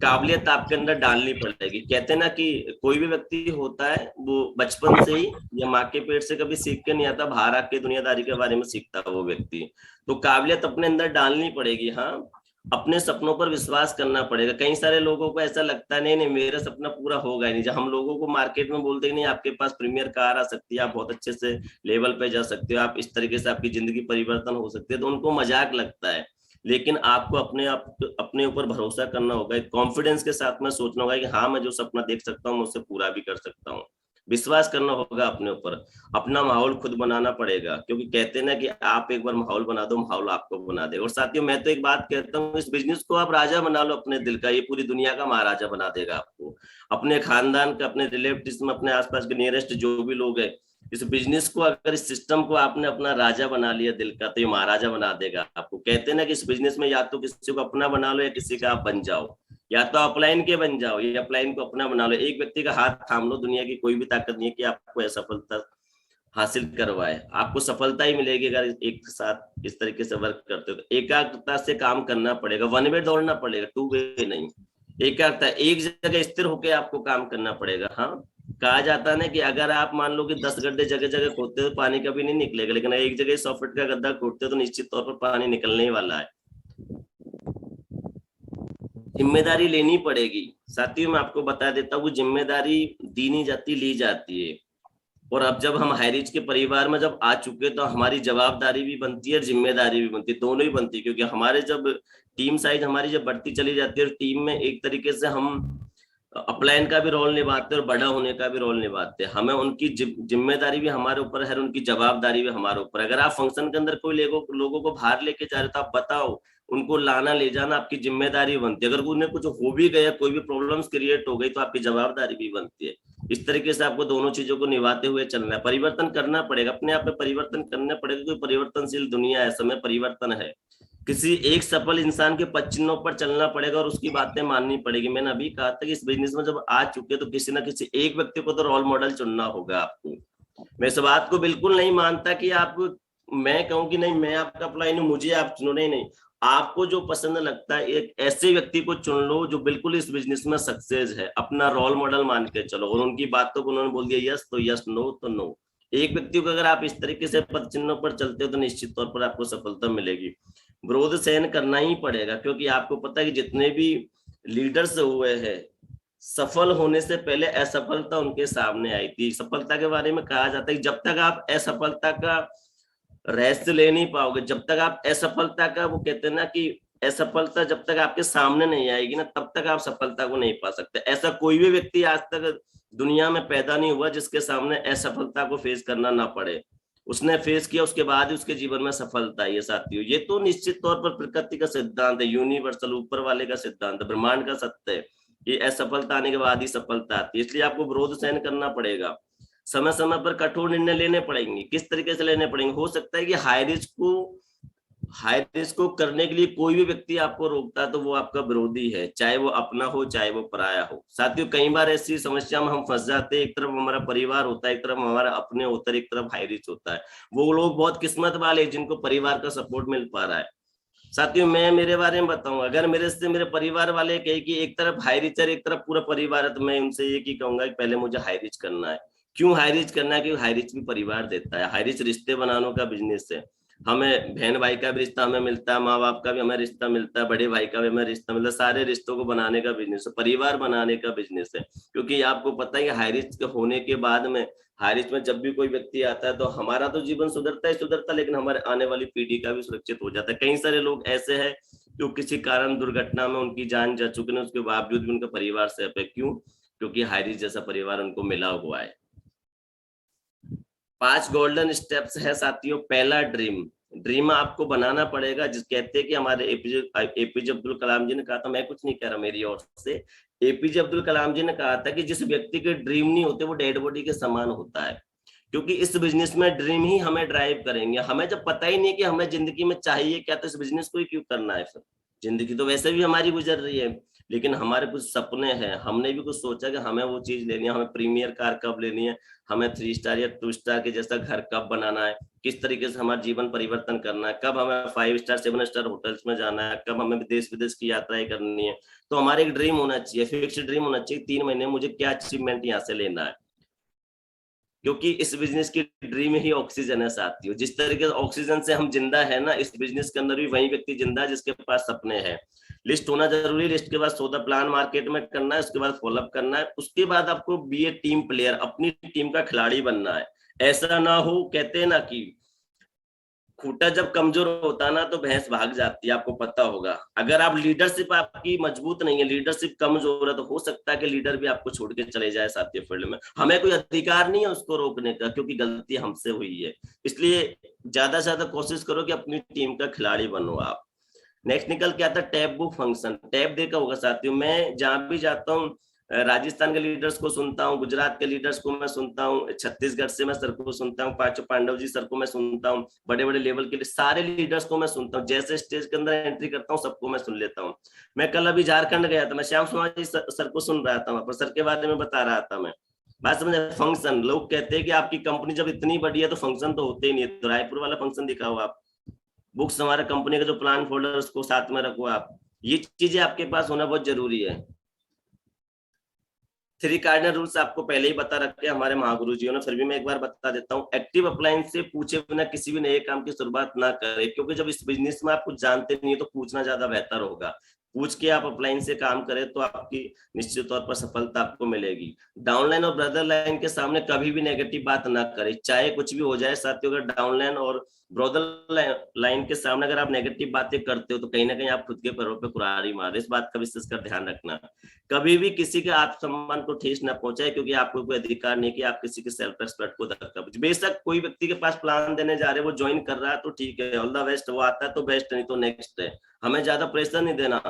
काबिलियत आपके अंदर डालनी पड़ेगी। कहते हैं ना कि कोई भी व्यक्ति होता है वो बचपन से ही या माँ के पेट से कभी सीख के नहीं आता, बाहर आके दुनियादारी के बारे में सीखता है वो व्यक्ति। तो काबिलियत अपने अंदर डालनी पड़ेगी। हाँ, अपने सपनों पर विश्वास करना पड़ेगा। कई सारे लोगों को ऐसा लगता है नहीं नहीं मेरा सपना पूरा होगा ही नहीं। जब हम लोगों को मार्केट में बोलते हैं नहीं आपके पास प्रीमियर कार आ सकती है, आप बहुत अच्छे से लेवल पे जा सकते हो, आप इस तरीके से आपकी जिंदगी परिवर्तन हो सकती है, तो उनको मजाक लगता है। लेकिन आपको अपने ऊपर भरोसा करना होगा, एक कॉन्फिडेंस के साथ में सोचना होगा कि हाँ मैं जो सपना देख सकता हूँ मैं उससे पूरा भी कर सकता हूँ। विश्वास करना होगा अपने ऊपर। अपना माहौल खुद बनाना पड़ेगा, क्योंकि कहते हैं ना कि आप एक बार माहौल बना दो, माहौल आपको बना देगा। और साथियों मैं तो एक बात कहता हूँ, इस बिजनेस को आप राजा बना लो अपने दिल का, ये पूरी दुनिया का महाराजा बना देगा आपको। अपने खानदान का, अपने रिलेटिव्स में, अपने आसपास के नियरेस्ट जो भी लोग हैं, इस बिजनेस को अगर इस सिस्टम को आपने अपना राजा बना लिया दिल का, तो ये महाराजा बना देगा आपको। कहते हैं ना कि इस बिजनेस में या तो किसी को अपना बना लो या किसी का आप बन जाओ, या तो अपलाइन के बन जाओ या अपलाइन को अपना बना लो। एक व्यक्ति का हाथ थाम लो, दुनिया की कोई भी ताकत नहीं है कि आपको असफलता हासिल करवाए। आपको सफलता ही मिलेगी अगर एक साथ इस तरीके से वर्क करते हो। तो एकाग्रता से काम करना पड़ेगा, वन वे दौड़ना पड़ेगा, टू वे नहीं। एकाग्रता, एक जगह स्थिर होकर आपको काम करना पड़ेगा। हाँ, कहा जाता है ना कि अगर आप मान लो कि 10 गड्ढे जगह जगह खोदते हो तो पानी कभी नहीं निकलेगा, लेकिन एक जगह 100 फीट का गड्ढा खोदते हो तो निश्चित तौर पर पानी निकलने ही वाला है। जिम्मेदारी लेनी पड़ेगी। साथियों मैं आपको बता देता हूँ, जिम्मेदारी दी नहीं जाती, ली जाती है। और अब जब हम हाईरिच के परिवार में जब आ चुके तो हमारी जवाबदारी भी बनती है और जिम्मेदारी भी बनती है, दोनों ही बनती है। क्योंकि हमारे जब टीम साइज हमारी जब बढ़ती चली जाती है और टीम में एक तरीके से हम अपलाइन का भी रोल निभाते हैं और बड़ा होने का भी रोल निभाते हैं। हमें उनकी जिम्मेदारी भी हमारे ऊपर है, उनकी जवाबदारी भी हमारे ऊपर। अगर आप फंक्शन के अंदर कोई लोगों को बाहर लेके जा रहे हो तो आप बताओ, उनको लाना ले जाना आपकी जिम्मेदारी बनती है। अगर उन्हें कुछ हो भी गया, कोई भी प्रॉब्लम्स क्रिएट हो गई, तो आपकी जवाबदारी भी बनती है। इस तरीके से आपको दोनों चीजों को निभाते हुए चलना है। परिवर्तन करना पड़ेगा, अपने आप में परिवर्तन करना पड़ेगा, क्योंकि परिवर्तनशील दुनिया है, समय परिवर्तन है। किसी एक सफल इंसान के पद चिन्हों पर चलना पड़ेगा और उसकी बातें माननी पड़ेगी। मैंने अभी कहा था कि इस बिजनेस में जब आ चुके तो किसी ना किसी एक व्यक्ति को तो रोल मॉडल चुनना होगा आपको। मैं इस बात को बिल्कुल नहीं मानता कि आप, मैं कहूँ कि नहीं मैं आपका अपलाइन हूँ मुझे आप चुनो, नहीं। आपको जो पसंद लगता है एक ऐसे व्यक्ति को चुन लो जो बिल्कुल इस बिजनेस में सक्सेस है, अपना रोल मॉडल मान के चलो। और उनकी बातों को उन्होंने बोल दिया यस तो यस, नो तो नो। एक व्यक्ति को अगर आप इस तरीके से पद चिन्हों पर चलते हो तो निश्चित तौर पर आपको सफलता मिलेगी। विरोध सहन करना ही पड़ेगा, क्योंकि आपको पता है कि जितने भी लीडर्स हुए हैं, सफल होने से पहले असफलता उनके सामने आई थी। सफलता के बारे में कहा जाता है कि जब तक आप असफलता का रहस्य ले नहीं पाओगे, जब तक आप असफलता का, वो कहते हैं ना कि असफलता जब तक आपके सामने नहीं आएगी ना, तब तक आप सफलता को नहीं पा सकते। ऐसा कोई भी व्यक्ति आज तक दुनिया में पैदा नहीं हुआ जिसके सामने असफलता को फेस करना ना पड़े। उसने फेस किया, उसके बाद ही उसके जीवन में सफलता आई है। साथियों ये तो निश्चित तौर पर प्रकृति का सिद्धांत है, यूनिवर्सल, ऊपर वाले का सिद्धांत है, ब्रह्मांड का सत्य है। ये असफलता आने के बाद ही सफलता आती है। इसलिए आपको विरोध सहन करना पड़ेगा, समय समय पर कठोर निर्णय लेने पड़ेंगे। किस तरीके से लेने पड़ेंगे? हो सकता है कि हाई रिस्क को करने के लिए कोई भी व्यक्ति आपको रोकता है तो वो आपका विरोधी है, चाहे वो अपना हो चाहे वो पराया हो। साथियों कई बार ऐसी समस्या में हम फंस जाते हैं, एक तरफ हमारा परिवार होता है, एक तरफ हमारा अपने होता है, एक तरफ हाई रिस्क होता है। वो लोग बहुत किस्मत वाले जिनको परिवार का सपोर्ट मिल पा रहा है। साथियों मैं मेरे बारे में बताऊं, अगर मेरे से मेरे परिवार वाले कहे कि एक तरफ हाई रिच है एक तरफ पूरा परिवार है, तो मैं उनसे ये की कहूंगा कि पहले मुझे हाई रिच करना है। क्यों हाई रिच करना है? क्योंकि हाई रिच भी परिवार देता है। हाई रिच रिश्ते बनाने का बिजनेस है। हमें बहन भाई का भी रिश्ता हमें मिलता है, माँ बाप का भी हमें रिश्ता मिलता है, बड़े भाई का भी हमें रिश्ता मिलता है। सारे रिश्तों को बनाने का बिजनेस है, परिवार बनाने का बिजनेस है। क्योंकि आपको पता है कि हाई रिच होने के बाद में, हाई रिच में जब भी कोई व्यक्ति आता है तो हमारा तो जीवन सुधरता है, लेकिन हमारे आने वाली पीढ़ी का भी सुरक्षित हो जाता है। कई सारे लोग ऐसे हैं जो किसी कारण दुर्घटना में उनकी जान जा चुकी है, उसके बावजूद भी उनका परिवार सेफ है। क्यों? क्योंकि हाई रिच जैसा परिवार उनको मिला हुआ है। 5 गोल्डन स्टेप्स है साथियों। पहला ड्रीम आपको बनाना पड़ेगा। जिस कहते हैं कि हमारे एपीजे अब्दुल कलाम जी ने कहा था, मैं कुछ नहीं कह रहा मेरी ओर से, एपीजे अब्दुल कलाम जी ने कहा था कि जिस व्यक्ति के ड्रीम नहीं होते वो डेड बॉडी के समान होता है। क्योंकि इस बिजनेस में ड्रीम ही हमें ड्राइव करेंगे। हमें जब पता ही नहीं कि हमें जिंदगी में चाहिए क्या, तो इस बिजनेस को ही क्यों करना है? फिर जिंदगी तो वैसे भी हमारी गुजर रही है। लेकिन हमारे कुछ सपने हैं, हमने भी कुछ सोचा कि हमें वो चीज लेनी है, हमें प्रीमियर कार कब लेनी है, हमें 3 स्टार या 2 स्टार के जैसा घर कब बनाना है, किस तरीके से हमारा जीवन परिवर्तन करना है, कब हमें 5 स्टार 7 स्टार होटल्स में जाना है, कब हमें देश विदेश की यात्राएं करनी है। तो हमारे एक ड्रीम होना चाहिए, फिक्स ड्रीम होना चाहिए, 3 महीने में मुझे क्या अचीवमेंट यहाँ से लेना है, क्योंकि इस बिजनेस की ड्रीम ही ऑक्सीजन है साथियों। जिस तरीके से ऑक्सीजन से हम जिंदा है ना, इस बिजनेस के अंदर भी वही व्यक्ति जिंदा है जिसके पास सपने हैं। लिस्ट होना जरूरी है, लिस्ट के बाद सौदा प्लान मार्केट में करना है, उसके बाद फॉलोअप करना है, उसके बाद आपको बी ए टीम प्लेयर, अपनी टीम का खिलाड़ी बनना है। ऐसा ना हो, कहते हैं ना कि खूंटा जब कमजोर होता है ना तो भैंस भाग जाती है, आपको पता होगा। अगर आप लीडरशिप आपकी मजबूत नहीं है, लीडरशिप कमजोर है, तो हो सकता है कि लीडर भी आपको छोड़ के चले जाए साथी फील्ड में। हमें कोई अधिकार नहीं है उसको रोकने का, क्योंकि गलती हमसे हुई है। इसलिए ज्यादा से ज्यादा कोशिश करो कि अपनी टीम का खिलाड़ी बनो आप। नेक्स्ट निकल के आता है टैब बुक फंक्शन। टैब देखा होगा साथियों, मैं जहां भी जाता हूँ राजस्थान के लीडर्स को सुनता हूँ, गुजरात के लीडर्स को मैं सुनता हूँ, छत्तीसगढ़ से मैं सर को सुनता हूँ, पांचों पांडव जी सर को मैं सुनता हूँ, बड़े बड़े लेवल के सारे लीडर्स को मैं सुनता हूँ। जैसे स्टेज के अंदर एंट्री करता हूँ सबको मैं सुन लेता हूँ। मैं कल अभी झारखंड गया था, मैं श्याम सुमार जी सर को सुन रहा था, वहां पर सर के बारे में बता रहा था मैं। बात समझे? फंक्शन, लोग कहते हैं कि आपकी कंपनी जब इतनी बड़ी है तो फंक्शन तो होते ही नहीं है। तो रायपुर वाला फंक्शन दिखाओ आप, बुक्स हमारे कंपनी का जो प्लान फोल्डर उसको साथ में रखो आप, ये चीजें आपके पास होना बहुत जरूरी है। 3 कार्डिनल रूल्स आपको पहले ही बता रखे हमारे महागुरु जी ने, फिर भी मैं एक बार बता देता हूँ। एक्टिव अप्लायंस से पूछे बिना किसी भी नए काम की शुरुआत ना करें, क्योंकि जब इस बिजनेस में आप कुछ जानते नहीं है तो पूछना ज्यादा बेहतर होगा। पूछ के आप अपलाइन से काम करें तो आपकी निश्चित तौर पर सफलता आपको मिलेगी। डाउनलाइन और ब्रदर लाइन के सामने कभी भी नेगेटिव बात ना करें, चाहे कुछ भी हो जाए साथियों। अगर डाउनलाइन और ब्रदर लाइन के सामने अगर आप नेगेटिव बातें करते हो तो कहीं ना कहीं आप खुद के पैरों पे कुल्हाड़ी मार रहे। इस बात का विशेष कर ध्यान रखना। कभी भी किसी के आत्मसम्मान को ठेस न पहुंचाए, क्योंकि आपको कोई अधिकार नहीं कि आप किसी के सेल्फ रेस्पेक्ट को धक्का पहुंचे। बेशक कोई व्यक्ति के पास प्लान देने जा रहे, वो ज्वाइन कर रहा है तो ठीक है, ऑल द बेस्ट, वो आता है तो बेस्ट, नहीं तो नेक्स्ट है। हमें ज्यादा प्रेशर नहीं देना,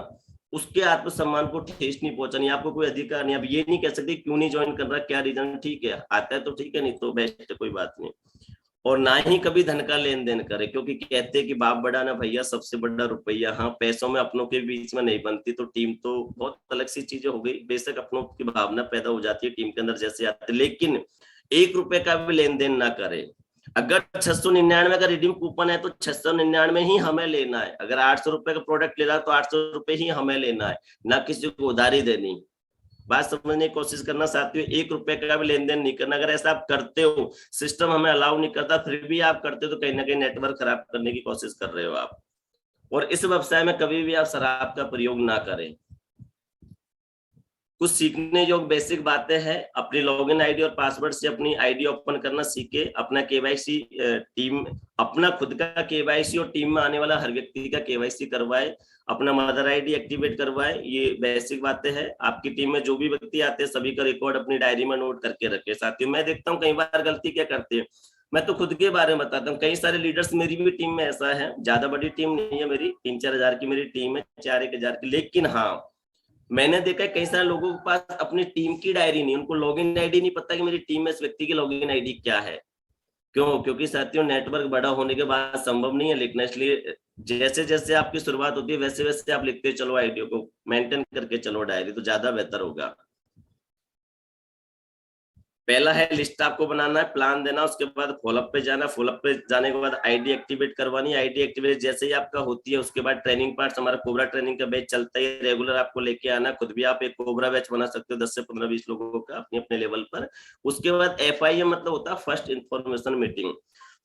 उसके आत्मसम्मान को ठेस नहीं पहुंचानी। आपको कोई अधिकार नहीं, आप ये नहीं कह सकते क्यों नहीं ज्वाइन कर रहा, क्या रीजन, ठीक है आता है तो ठीक है, नहीं तो बेस्ट है, कोई बात नहीं। और ना ही कभी धन का लेन देन करे, क्योंकि कहते हैं कि बाप बड़ा ना भैया, सबसे बड़ा रुपया। हाँ, पैसों में अपनों के बीच में नहीं बनती तो टीम तो बहुत अलग सी चीजें हो गई। बेशक अपनों की भावना पैदा हो जाती है टीम के अंदर जैसे आते, लेकिन 1 रुपए का भी लेन देन ना करे। अगर 699 का रिडीम कूपन है तो 699 ही हमें लेना है। अगर 800 रुपए का प्रोडक्ट ले रहा है तो 800 रुपए ही हमें लेना है, ना किसी को उधारी देनी। बात समझने की कोशिश करना साथियों, 1 रुपए का भी लेन देन नहीं करना। अगर ऐसा आप करते हो, सिस्टम हमें अलाउ नहीं करता, फिर भी आप करते हो तो कहीं ना कहीं नेटवर्क खराब करने की कोशिश कर रहे हो आप। और इस व्यवसाय में कभी भी आप शराब का प्रयोग ना करें। कुछ सीखने योग्य बेसिक बातें हैं। अपनी लॉगिन आईडी और पासवर्ड से अपनी आईडी ओपन करना सीखे। अपना केवाईसी टीम, अपना खुद का केवाईसी और टीम में आने वाला हर व्यक्ति का केवाईसी करवाए। अपना मदर आईडी एक्टिवेट करवाए। ये बेसिक बातें हैं। आपकी टीम में जो भी व्यक्ति आते हैं सभी का रिकॉर्ड अपनी डायरी में नोट करके रखे। साथियों, मैं देखता हूँ कई बार गलती क्या करते हैं, मैं तो खुद के बारे में बताता हूँ। कई सारे लीडर्स, मेरी भी टीम में ऐसा है, ज्यादा बड़ी टीम नहीं है मेरी, 3-4 हजार की मेरी टीम है, 4-1 हजार की। लेकिन हाँ, मैंने देखा है कई सारे लोगों के पास अपनी टीम की डायरी नहीं, उनको लॉगिन आईडी नहीं पता कि मेरी टीम में इस व्यक्ति की लॉगिन आईडी क्या है। क्यों? क्योंकि साथियों नेटवर्क बड़ा होने के बाद संभव नहीं है लिखना, इसलिए जैसे जैसे आपकी शुरुआत होती है वैसे वैसे आप लिखते चलो, आईडी को मेंटेन करके चलो डायरी, तो ज्यादा बेहतर होगा। पहला है लिस्ट आपको बनाना है, प्लान देना, उसके बाद फॉलोअप पे जाना, फॉलोअप पे जाने के बाद आईडी एक्टिवेट करवानी। आईडी एक्टिवेट जैसे ही आपका होती है उसके बाद ट्रेनिंग पार्ट, हमारा कोबरा ट्रेनिंग का बैच चलता है, रेगुलर आपको लेके आना। खुद भी आप एक कोबरा बैच बना सकते हो 10 से 15-20 लोगों का अपने अपने लेवल पर। उसके बाद FIM मतलब होता है first information meeting.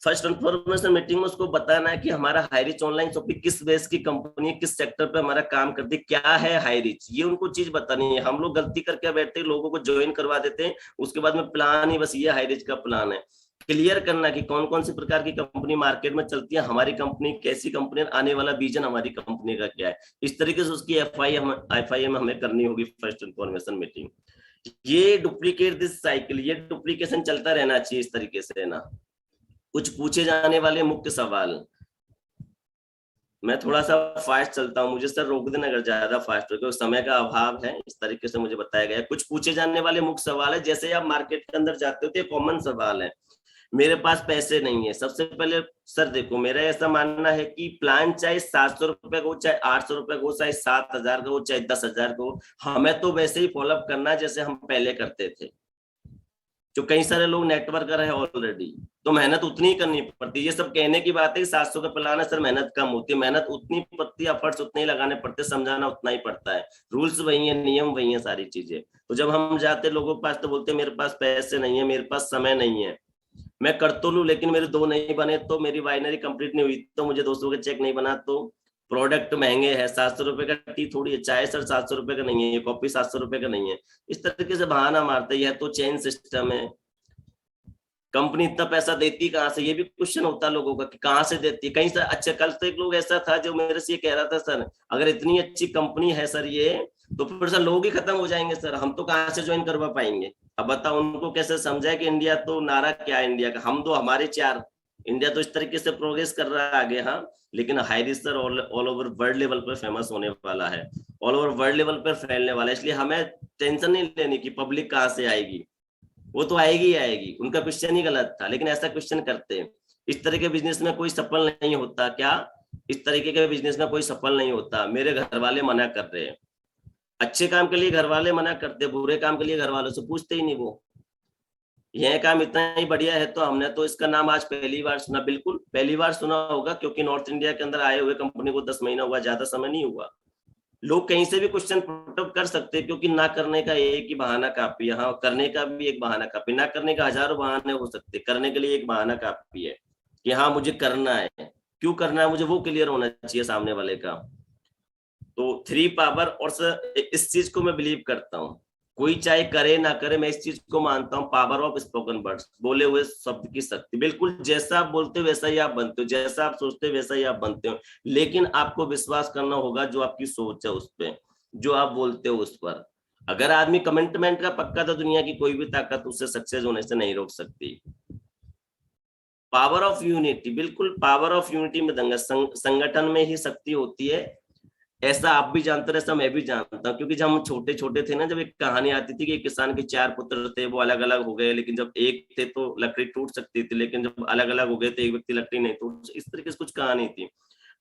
First information meeting में उसको बताना है कि हमारा हाईरिच ऑनलाइन शॉपिंग किस बेस की कंपनी है, किस सेक्टर पे हमारा काम करती है, क्या है हाईरिच, ये उनको चीज बतानी है। हम लोग गलती करके बैठते हैं, लोगों को ज्वाइन करवा देते हैं, उसके बाद में प्लान ही बस ये हाईरिच का प्लान है। क्लियर करना कि कौन कौन सी प्रकार की कंपनी मार्केट में चलती है, हमारी कंपनी कैसी कंपनी, आने वाला विजन हमारी कंपनी का क्या है। इस तरीके से उसकी FIM हमें करनी होगी फर्स्ट इन्फॉर्मेशन मीटिंग। ये डुप्लीकेट दिस साइकिल, ये डुप्लीकेशन चलता रहना चाहिए इस तरीके से ना। कुछ पूछे जाने वाले मुख्य सवाल, मैं थोड़ा सा फास्ट चलता हूँ, मुझे सर रोक देना अगर ज्यादा फास्ट हो, क्योंकि समय का अभाव है, इस तरीके से मुझे बताया गया। कुछ पूछे जाने वाले मुख्य सवाल है, जैसे आप मार्केट के अंदर जाते हो तो ये कॉमन सवाल है। मेरे पास पैसे नहीं है। सबसे पहले सर देखो, मेरा ऐसा मानना है कि प्लान चाहे 700 रुपए का हो, चाहे 800 रुपए का हो, चाहे 7,000 का हो, चाहे 10,000 का हो, हमें तो वैसे ही फॉलोअप करना है जैसे हम पहले करते थे। जो कई सारे लोग नेटवर्क कर रहे हैं ऑलरेडी, तो मेहनत उतनी ही करनी पड़ती है। ये सब कहने की बात है कि 700 का प्लान है सर, मेहनत कम होती है, मेहनत उतनी पड़ती है, एफर्ट्स उतने ही लगाने पड़ते, समझाना उतना ही पड़ता है। रूल्स वही है, नियम वही है, सारी चीजें। तो जब हम जाते लोगों के पास तो बोलते मेरे पास पैसे नहीं है, मेरे पास समय नहीं है, मैं कर तो लूं लेकिन मेरे 2 नहीं बने तो, मेरी बाइनरी कंप्लीट नहीं हुई तो, मुझे 200 का चेक नहीं बना तो, प्रोडक्ट महंगे हैं, 700 रुपए का टी थोड़ी है, चाय सर 700 रुपए का नहीं है, ये कॉपी 700 रुपए का नहीं है। इस तरीके से बहाना मारते हैं, तो चेन सिस्टम है, कंपनी इतना पैसा देती कहाँ से, ये भी क्वेश्चन होता है लोगों का कि कहाँ से देती है। कहीं से अच्छा, कल तो एक लोग ऐसा था जो मेरे से ये कह रहा था सर अगर इतनी अच्छी कंपनी है सर ये, तो फिर सर लोग ही खत्म हो जाएंगे सर, हम तो कहाँ से ज्वाइन करवा पाएंगे। अब बताओ उनको कैसे समझाए कि इंडिया तो नारा क्या है इंडिया का, हम दो हमारे चार, इंडिया तो इस तरीके से प्रोग्रेस कर रहा है आगे। हाँ, लेकिन Highrich sir all over world level पर फेमस होने वाला है, ऑल ओवर वर्ल्ड लेवल पर फैलने वाला है, इसलिए हमें टेंशन नहीं लेनी कि पब्लिक कहाँ से आएगी, वो तो आएगी ही आएगी। उनका क्वेश्चन ही गलत था, लेकिन ऐसा क्वेश्चन करते हैं। इस तरह के बिजनेस में कोई सफल नहीं होता क्या? इस तरीके के बिजनेस में कोई सफल नहीं होता। मेरे घर वाले मना कर रहे हैं, अच्छे काम के लिए घर वाले मना करते, बुरे काम के लिए घर वालों से पूछते ही नहीं। वो यह काम इतना ही बढ़िया है तो हमने तो इसका नाम आज पहली बार सुना। बिल्कुल पहली बार सुना होगा, क्योंकि नॉर्थ इंडिया के अंदर आए हुए कंपनी को 10 महीना हुआ, ज्यादा समय नहीं हुआ। लोग कहीं से भी क्वेश्चन पुटअप कर सकते हैं, क्योंकि ना करने का एक ही बहाना काफी है, हाँ करने का भी एक बहाना काफी, ना करने का हजारों बहाने हो सकते, करने के लिए एक बहाना काफी है कि हाँ मुझे करना है। क्यों करना है मुझे, वो क्लियर होना चाहिए सामने वाले का। तो 3 पावर, और सर इस चीज को मैं बिलीव करता हूँ, कोई चाहे करे ना करे, मैं इस चीज को मानता हूँ, पावर ऑफ स्पोकन वर्ड्स, बोले हुए शब्द की शक्ति। बिल्कुल जैसा आप बोलते हो वैसा ही आप बनते हो, जैसा आप सोचते हो वैसा ही आप बनते हो, लेकिन आपको विश्वास करना होगा जो आपकी सोच है उस पर, जो आप बोलते हो उस पर। अगर आदमी कमिटमेंट का पक्का, तो दुनिया की कोई भी ताकत उससे सक्सेस होने से नहीं रोक सकती। पावर ऑफ यूनिटी, बिल्कुल पावर ऑफ यूनिटी में दंगा, संगठन में ही शक्ति होती है, ऐसा आप भी जानते हो, ऐसा मैं भी जानता हूँ। क्योंकि जब हम छोटे छोटे थे ना, जब एक कहानी आती थी कि एक किसान के 4 पुत्र थे, वो अलग अलग हो गए, लेकिन जब एक थे तो लकड़ी टूट सकती थी, लेकिन जब अलग अलग हो गए तो एक व्यक्ति लकड़ी नहीं टूट, इस तरीके से कुछ कहानी थी।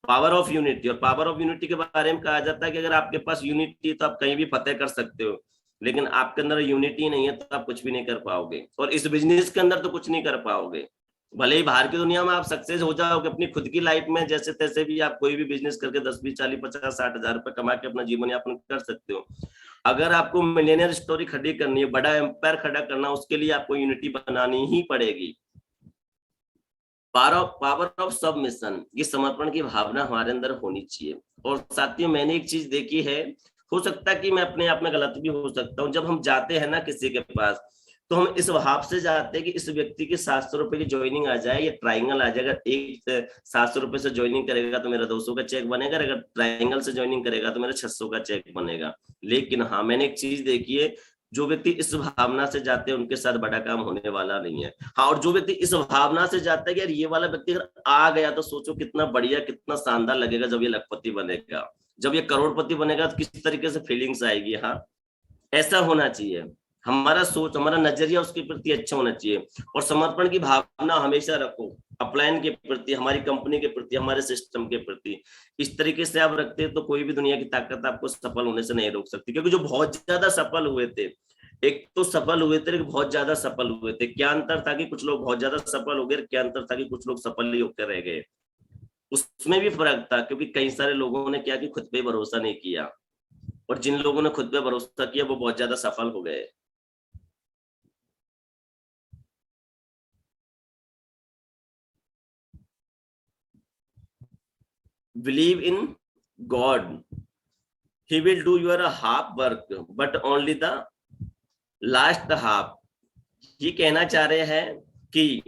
पावर ऑफ यूनिटी, और पावर ऑफ यूनिटी के बारे में कहा जाता है कि अगर आपके पास यूनिटी है तो आप कहीं भी फतेह कर सकते हो, लेकिन आपके अंदर यूनिटी नहीं है तो आप कुछ भी नहीं कर पाओगे, और इस बिजनेस के अंदर तो कुछ नहीं कर पाओगे। भले ही बाहर की दुनिया में आप सक्सेस हो जाओगे अपनी खुद की लाइफ में, जैसे तैसे भी आप कोई भी बिजनेस करके 10, 20, 40, 50, 60 हजार रुपए कमा के अपना जीवन यापन कर सकते हो। अगर आपको मिलियनियर स्टोरी खड़ी करनी है, बड़ा एम्पायर खड़ा करना, उसके लिए आपको यूनिटी बनानी ही पड़ेगी। पावर ऑफ सबमिशन, ये समर्पण की भावना हमारे अंदर होनी चाहिए। और साथियों मैंने एक चीज देखी है, हो सकता है कि मैं अपने आप में गलत भी हो सकता हूँ, जब हम जाते हैं ना किसी के पास, तो हम इस भाव से जाते हैं कि इस व्यक्ति की 700 रुपए की ज्वाइनिंग आ जाए, या ट्राइंगल आ जाए। अगर एक 700 रुपए से ज्वाइनिंग करेगा तो मेरा 200 का चेक बनेगा, अगर ट्राइंगल से ज्वाइनिंग करेगा तो मेरा 600 का चेक बनेगा। लेकिन हाँ मैंने एक चीज देखी है, जो व्यक्ति इस भावना से जाते हैं उनके साथ बड़ा काम होने वाला नहीं है। हाँ, और जो व्यक्ति इस भावना से जाता है कि यार ये वाला व्यक्ति अगर आ गया तो सोचो कितना बढ़िया, कितना शानदार लगेगा जब ये लखपति बनेगा, जब ये करोड़पति बनेगा तो किस तरीके से फीलिंग्स आएगी। हाँ, ऐसा होना चाहिए हमारा सोच, हमारा नजरिया उसके प्रति अच्छा होना चाहिए। और समर्पण की भावना हमेशा रखो, अपलाइन के प्रति, हमारी कंपनी के प्रति, हमारे सिस्टम के प्रति। इस तरीके से आप रखते हैं तो कोई भी दुनिया की ताकत आपको सफल होने से नहीं रोक सकती। क्योंकि जो बहुत ज्यादा सफल हुए थे, एक तो सफल हुए थे, बहुत ज्यादा सफल हुए थे, क्या अंतर था कि कुछ लोग बहुत ज्यादा सफल हो गए, क्या अंतर था कि कुछ लोग सफल ही होकर रह गए, उसमें भी फर्क था। क्योंकि कई सारे लोगों ने क्या कि खुद पे भरोसा नहीं किया, और जिन लोगों ने खुद पे भरोसा किया वो बहुत ज्यादा सफल हो गए। Believe in God, He will do your half work, but only the last half। ये कहना चाह रहे हैं कि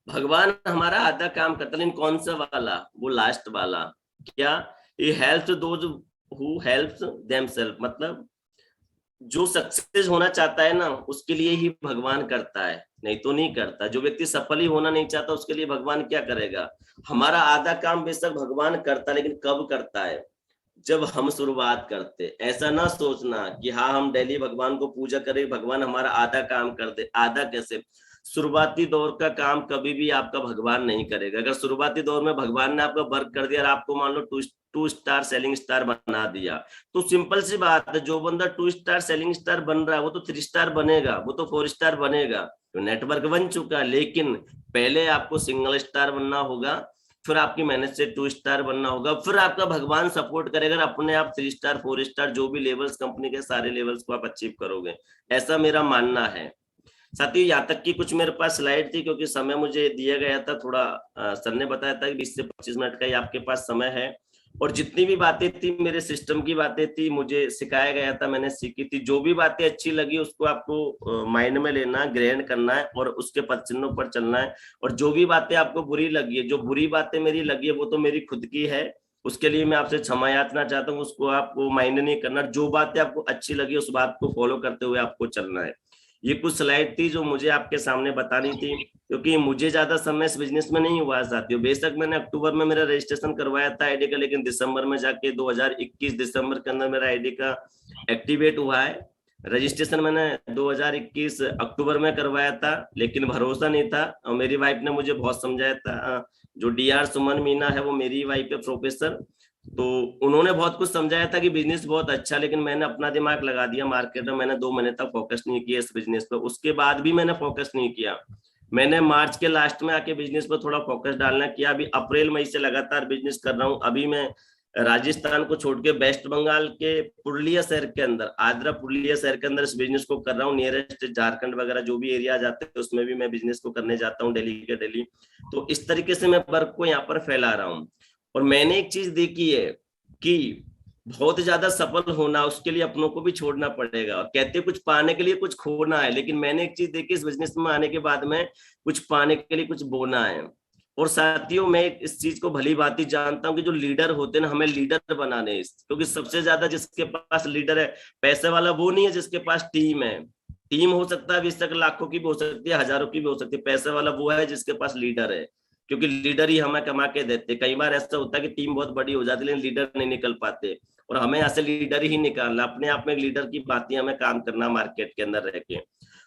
भगवान हमारा आधा काम करता, लेकिन कौन सा वाला, वो लास्ट वाला। क्या? He helps those who helps themselves, मतलब जो सक्सेस होना चाहता है ना उसके लिए ही भगवान करता है, नहीं तो नहीं करता। जो व्यक्ति सफल ही होना नहीं चाहता उसके लिए भगवान क्या करेगा। हमारा आधा काम बेशक भगवान करता है, लेकिन कब करता है? जब हम शुरुआत करते। ऐसा ना सोचना कि हाँ हम डेली भगवान को पूजा करें, भगवान हमारा आधा काम कर दे। आधा कैसे? शुरुआती दौर का काम कभी भी आपका भगवान नहीं करेगा। अगर शुरुआती दौर में भगवान ने आपका वर्क कर दिया और आपको मान लो टू स्टार सेलिंग स्टार बना दिया, तो सिंपल सी बात है, जो बंदा 2 स्टार सेलिंग स्टार बन रहा है वो तो 3 स्टार बनेगा, वो तो 4 स्टार बनेगा, तो नेटवर्क बन चुका। लेकिन पहले आपको सिंगल स्टार बनना होगा, फिर आपकी मेहनत से 2 स्टार बनना होगा, फिर आपका भगवान सपोर्ट करेगा, अपने आप 3 स्टार 4 स्टार जो भी लेवल्स कंपनी के सारे लेवल्स को आप अचीव करोगे, ऐसा मेरा मानना है। साथियों यहाँ तक की कुछ मेरे पास स्लाइड थी, क्योंकि समय मुझे दिया गया था थोड़ा, सर ने बताया था कि 20 से 25 मिनट का ही आपके पास समय है, और जितनी भी बातें थी मेरे सिस्टम की बातें थी, मुझे सिखाया गया था, मैंने सीखी थी, जो भी बातें अच्छी लगी उसको आपको माइंड में लेना, ग्रहण करना है और उसके पद चिन्हों पर चलना है। और जो भी बातें आपको बुरी लगी है, जो बुरी बातें मेरी लगी है वो तो मेरी खुद की है, उसके लिए मैं आपसे क्षमा याचना चाहता हूँ, उसको आपको माइंड नहीं करना। जो बातें आपको अच्छी लगी उस बात को फॉलो करते हुए आपको चलना है। ये कुछ स्लाइड थी जो मुझे आपके सामने बतानी थी, क्योंकि मुझे ज्यादा समय इस बिजनेस में नहीं हुआ साथियों। बेशक मैंने अक्टूबर में मेरा रजिस्ट्रेशन करवाया था आईडी का, लेकिन दिसंबर में जाके 2021 दिसंबर के अंदर मेरा आईडी का एक्टिवेट हुआ है। रजिस्ट्रेशन मैंने 2021 अक्टूबर में करवाया था, लेकिन भरोसा नहीं था, और मेरी वाइफ ने मुझे बहुत समझाया था। जो DR सुमन मीना है वो मेरी वाइफ है प्रोफेसर, तो उन्होंने बहुत कुछ समझाया था कि बिजनेस बहुत अच्छा, लेकिन मैंने अपना दिमाग लगा दिया मार्केट में। मैंने 2 महीने तक फोकस नहीं किया इस बिजनेस पे, उसके बाद भी मैंने फोकस नहीं किया। मैंने मार्च के लास्ट में आके बिजनेस पे थोड़ा फोकस डालना किया। अभी अप्रैल मई से लगातार बिजनेस कर रहा हूँ। अभी मैं राजस्थान को छोड़ के वेस्ट बंगाल के पुरुलिया शहर के अंदर, आद्रा पुरुलिया शहर के अंदर इस बिजनेस को कर रहा हूँ। नियरेस्ट झारखंड वगैरह जो भी एरिया जाते हैं उसमें भी मैं बिजनेस को करने जाता हूँ, डेली के डेली। तो इस तरीके से मैं वर्क को यहाँ पर फैला रहा हूँ। और मैंने एक चीज देखी है कि बहुत ज्यादा सफल होना, उसके लिए अपनों को भी छोड़ना पड़ेगा। और कहते कुछ पाने के लिए कुछ खोना है, लेकिन मैंने एक चीज देखी इस बिजनेस में आने के बाद में, कुछ पाने के लिए कुछ बोना है। और साथियों मैं इस चीज को भली भांति जानता हूँ कि जो लीडर होते हैं ना, हमें लीडर बनाने हैं, क्योंकि सबसे ज्यादा जिसके पास लीडर है, पैसे वाला वो नहीं है जिसके पास टीम है। टीम हो सकता है 20 लाखों की भी हो सकती है, हजारों की भी हो सकती है, पैसे वाला वो है जिसके पास लीडर है, क्योंकि लीडर ही हमें कमा के देते। कई बार ऐसा होता है कि टीम बहुत बड़ी हो जाती है लेकिन लीडर नहीं निकल पाते, और हमें यहाँ से लीडर ही निकालना, अपने आप में लीडर की बातें हमें काम करना मार्केट के अंदर रह के।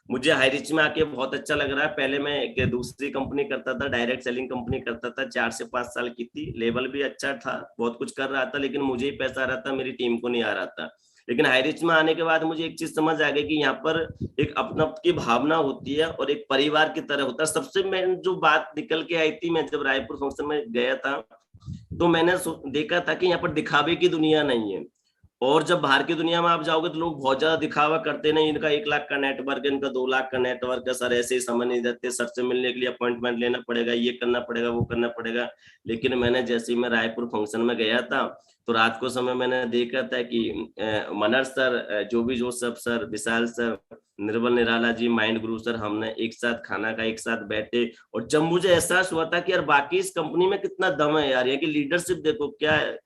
मुझे हाईरिच में आके बहुत अच्छा लग रहा है। पहले मैं एक दूसरी कंपनी करता था, डायरेक्ट सेलिंग कंपनी करता था, 4 से 5 साल की थी, लेवल भी अच्छा था, बहुत कुछ कर रहा था, लेकिन मुझे ही पैसा आ रहा था, मेरी टीम को नहीं आ रहा था। लेकिन हाईरिच में आने के बाद मुझे एक चीज समझ आ गई कि यहाँ पर एक अपनत्व की भावना होती है और एक परिवार की तरह होता है। सबसे मेन जो बात निकल के आई थी, मैं जब रायपुर फंक्शन में गया था तो मैंने देखा था कि यहाँ पर दिखावे की दुनिया नहीं है। और जब बाहर की दुनिया में आप जाओगे तो लोग बहुत ज्यादा दिखावा करते नहीं, इनका 1 लाख का नेटवर्क है, इनका 2 लाख का नेटवर्क है, सर ऐसे ही समझ नहीं देते, सर से मिलने के लिए अपॉइंटमेंट लेना पड़ेगा, ये करना पड़ेगा, वो करना पड़ेगा। लेकिन मैंने जैसे ही मैं रायपुर फंक्शन में गया था तो रात को समय मैंने देखा था कि मनर सर, जो भी जोसेफ सर, विशाल सर, निर्मल निराला जी, माइंड गुरु सर, हमने एक साथ खाना का, एक साथ बैठे। और जब मुझे एहसास हुआ था कि यार बाकी इस कंपनी में कितना दम है यार, ये कि लीडरशिप देखो क्या है,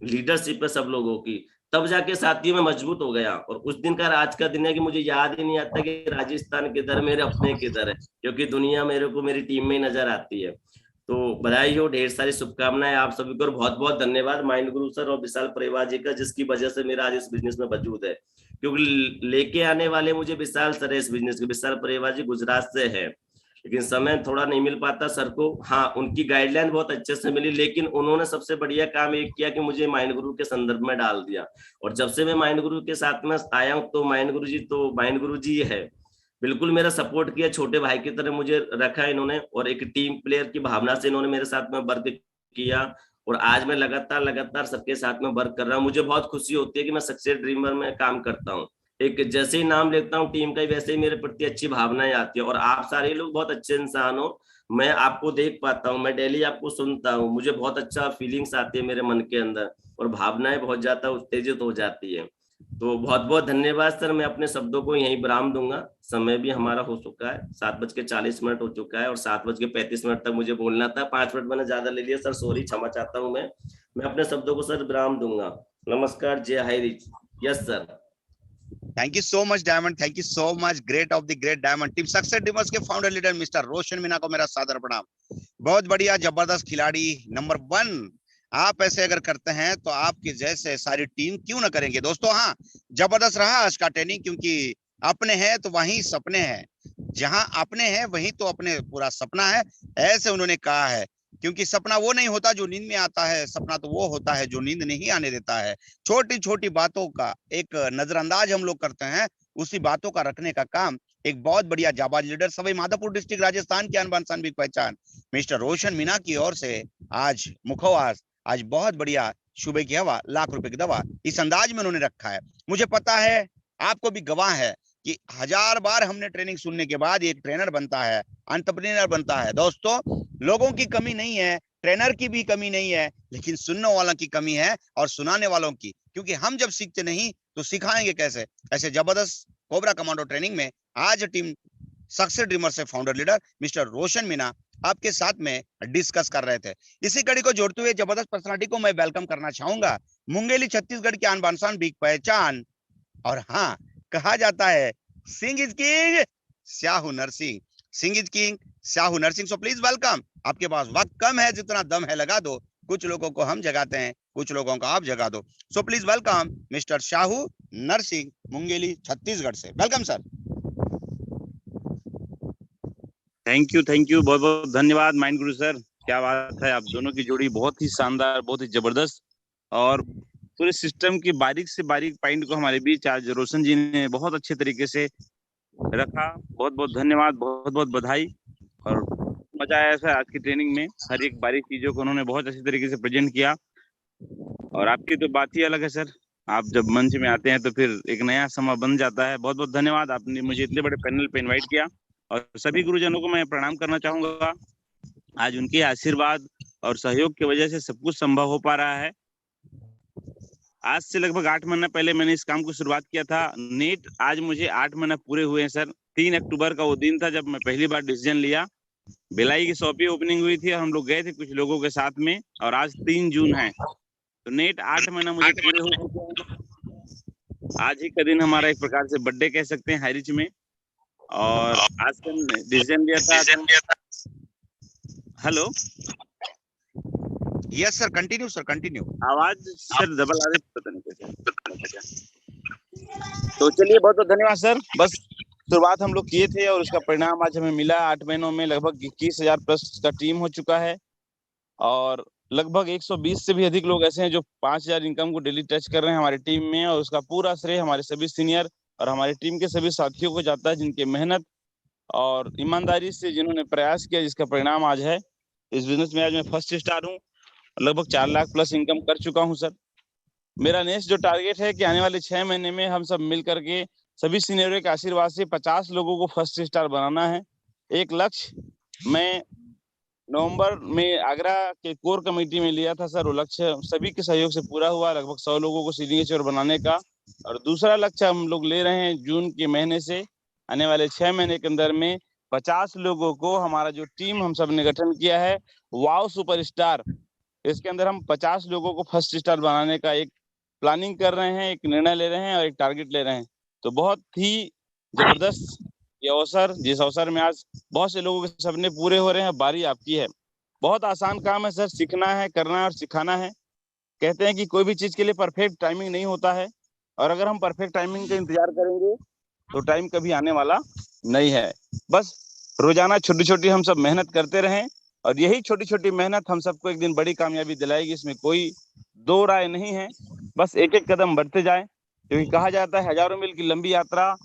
लीडरशिप है सब लोगों की, तब जाके साथियों में मजबूत हो गया। और उस दिन का आज का दिन है कि मुझे याद ही नहीं आता कि राजस्थान किधर, मेरे अपने किधर है, क्योंकि दुनिया मेरे को मेरी टीम में ही नजर आती है। तो बधाई हो, ढेर सारी शुभकामनाएं आप सभी को, और बहुत बहुत धन्यवाद माइंड गुरु सर और विशाल परिवार जी का, जिसकी वजह से मेरा आज इस बिजनेस में वजूद है। क्योंकि लेके आने वाले मुझे विशाल सर है इस बिजनेस के, विशाल परिवार जी गुजरात से है, लेकिन समय थोड़ा नहीं मिल पाता सर को। हाँ, उनकी गाइडलाइन बहुत अच्छे से मिली, लेकिन उन्होंने सबसे बढ़िया काम एक किया कि मुझे माइंड गुरु के संदर्भ में डाल दिया। और जब से मैं माइंड गुरु के साथ में आया हूँ तो माइंड गुरु जी है, बिल्कुल मेरा सपोर्ट किया, छोटे भाई की तरह मुझे रखा इन्होंने, और एक टीम प्लेयर की भावना से इन्होंने मेरे साथ में वर्क किया। और आज मैं लगातार सबके साथ में वर्क कर रहा हूँ। मुझे बहुत खुशी होती है कि मैं सक्सेस ड्रीमर में काम करता हूँ। एक जैसे ही नाम लेता हूँ टीम का, वैसे ही मेरे प्रति अच्छी भावनाएं आती है। और आप सारे लोग बहुत अच्छे इंसान हो, मैं आपको देख पाता हूँ, मैं डेली आपको सुनता हूँ, मुझे बहुत अच्छा फीलिंग्स आती है मेरे मन के अंदर, और भावनाएं बहुत ज्यादा उत्तेजित हो जाती है। तो बहुत बहुत धन्यवाद सर। मैं अपने शब्दों को यहीं विराम दूंगा, समय भी हमारा हो चुका है, 7:40 हो चुका है, और 7:35 तक मुझे बोलना था, 5 मिनट मैंने ज्यादा ले लिया सर, सॉरी, क्षमा चाहता हूँ। मैं अपने शब्दों को सर विराम दूंगा। नमस्कार, जय high rich. Yes sir. Thank you so much diamond, thank you so much, great of the great diamond team success dreamers के founder leader mister Roshan Meena को मेरा सादर प्रणाम। बहुत बढ़िया, जबरदस्त खिलाड़ी नंबर 1। आप ऐसे अगर करते हैं तो आपकी जैसे सारी टीम क्यों ना करेंगे दोस्तों। हाँ, जबरदस्त रहा आज का ट्रेनिंग, क्योंकि अपने हैं तो वहीं सपने हैं। जहां अपने हैं वहीं तो अपने पूरा सपना है, ऐसे उन्होंने कहा है। क्योंकि सपना वो नहीं होता जो नींद में आता है, सपना तो वो होता है जो नींद नहीं आने देता है। छोटी छोटी बातों का एक नजरअंदाज हम लोग करते हैं, उसी बातों का रखने का काम एक बहुत बढ़िया जाबाज लीडर सवाई माधोपुर डिस्ट्रिक्ट राजस्थान की आन शान बिग पहचान मिस्टर रोशन मीना की ओर से आज मुखवास, आज बहुत बढ़िया सुबह की हवा लाख रुपए की दवा, इस अंदाज में उन्होंने रखा है। मुझे पता है, आपको भी गवाह है कि 1000 बार हमने ट्रेनिंग सुनने के बाद एक ट्रेनर बनता है, एंटरप्रेन्योर बनता है। दोस्तों, लोगों की कमी नहीं है, ट्रेनर की भी कमी नहीं है, लेकिन सुनने वालों की कमी है और सुनाने वालों की। क्योंकि हम जब सीखते नहीं तो सिखाएंगे कैसे? ऐसे जबरदस्त कोबरा कमांडो ट्रेनिंग में आज टीम सक्सेस ड्रीमर से founder leader mister Roshan Meena आपके साथ में डिस्कस कर रहे थे। इसी कड़ी को जोड़ते हुए जबरदस्त पर्सनालिटी को मैं वेलकम करना चाहूंगा, मुंगेली छत्तीसगढ़ की आन बान शान बिग पहचान, और हाँ, कहा जाता है Singh is king, Sahu Narsingh, Singh is king, Sahu Narsingh. So please welcome. आपके पास वक्त कम है, जितना दम है लगा दो। कुछ लोगों को हम जगाते हैं, कुछ लोगों को आप जगा दो। So please welcome mister Shahu Narsingh, Mungeli Chhattisgarh से। Welcome sir. थैंक यू, बहुत बहुत धन्यवाद माइंड गुरु सर। क्या बात है, आप दोनों की जोड़ी बहुत ही शानदार, बहुत ही जबरदस्त, और पूरे सिस्टम की बारीक से बारीक पॉइंट को हमारे बीच आज रोशन जी ने बहुत अच्छे तरीके से रखा। बहुत बहुत धन्यवाद, बहुत बहुत बधाई, और मजा आया सर आज की ट्रेनिंग में। हर एक बारीक चीजों को उन्होंने बहुत अच्छे तरीके से प्रेजेंट किया, और आपकी तो बात ही अलग है सर। आप जब मंच में आते हैं तो फिर एक नया समय बन जाता है। बहुत बहुत धन्यवाद, आपने मुझे इतने बड़े पैनल पे इन्वाइट किया, और सभी गुरुजनों को मैं प्रणाम करना चाहूंगा। आज उनके आशीर्वाद और सहयोग की वजह से सब कुछ संभव हो पा रहा है। आज से लगभग 8 महीना पहले मैंने इस काम को शुरुआत किया था। नेट आज मुझे 8 महीना पूरे हुए हैं सर। 3 अक्टूबर का वो दिन था जब मैं पहली बार डिसीजन लिया। भिलाई की शॉपी ओपनिंग हुई थी और हम लोग गए थे कुछ लोगों के साथ में, और आज 3 जून है, तो नेट 8 महीना मुझे पूरे हो चुके हैं। आज ही का दिन हमारा एक प्रकार से बर्थडे कह सकते हैं हाईरिच में, और आज से डिसीजन लिया था। Hello, yes sir, continue sir, continue. आवाज सर डबल आ रही, पता नहीं कैसे। तो चलिए, बहुत बहुत धन्यवाद सर। बस शुरुआत हम लोग किए थे और उसका परिणाम आज हमें मिला। 8 महीनों में लगभग 21,000 प्लस का टीम हो चुका है, और लगभग 120 से भी अधिक लोग ऐसे हैं जो 5,000 इनकम को डेली टच कर रहे हैं हमारी टीम में। और उसका पूरा श्रेय हमारे सभी सीनियर और हमारी टीम के सभी साथियों को जाता है, जिनके मेहनत और ईमानदारी से जिन्होंने प्रयास किया, जिसका परिणाम आज है। इस बिजनेस में आज मैं फर्स्ट स्टार हूँ, लगभग 4 लाख प्लस इनकम कर चुका हूँ सर। मेरा नेक्स्ट जो टारगेट है कि आने वाले 6 महीने में हम सब मिल करके सभी सीनियरों के आशीर्वाद से 50 लोगों को फर्स्ट स्टार बनाना है। एक लक्ष्य मैं नवंबर में आगरा के कोर कमेटी में लिया था सर। वो लक्ष्य सभी के सहयोग से पूरा हुआ, लगभग 100 लोगों को सिग्नेचर बनाने का। और दूसरा लक्ष्य हम लोग ले रहे हैं जून के महीने से, आने वाले 6 महीने के अंदर में 50 लोगों को, हमारा जो टीम हम सब ने गठन किया है वाव सुपरस्टार, इसके अंदर हम 50 लोगों को फर्स्ट स्टार बनाने का एक प्लानिंग कर रहे हैं, एक निर्णय ले रहे हैं और एक टारगेट ले रहे हैं। तो बहुत ही जबरदस्त ये अवसर, जिस अवसर में आज बहुत से लोगों के सपने पूरे हो रहे हैं, बारी आपकी है। बहुत आसान काम है सर, सीखना है, करना है और सिखाना है। कहते हैं कि कोई भी चीज के लिए परफेक्ट टाइमिंग नहीं होता है, और अगर हम परफेक्ट टाइमिंग का इंतजार करेंगे तो टाइम कभी आने वाला नहीं है। बस रोजाना छोटी छोटी हम सब मेहनत करते रहें, और यही छोटी छोटी मेहनत हम सबको एक दिन बड़ी कामयाबी दिलाएगी, इसमें कोई दो राय नहीं है। बस एक एक कदम बढ़ते जाएं, क्योंकि कहा जाता है हजारों मील की लंबी यात्रा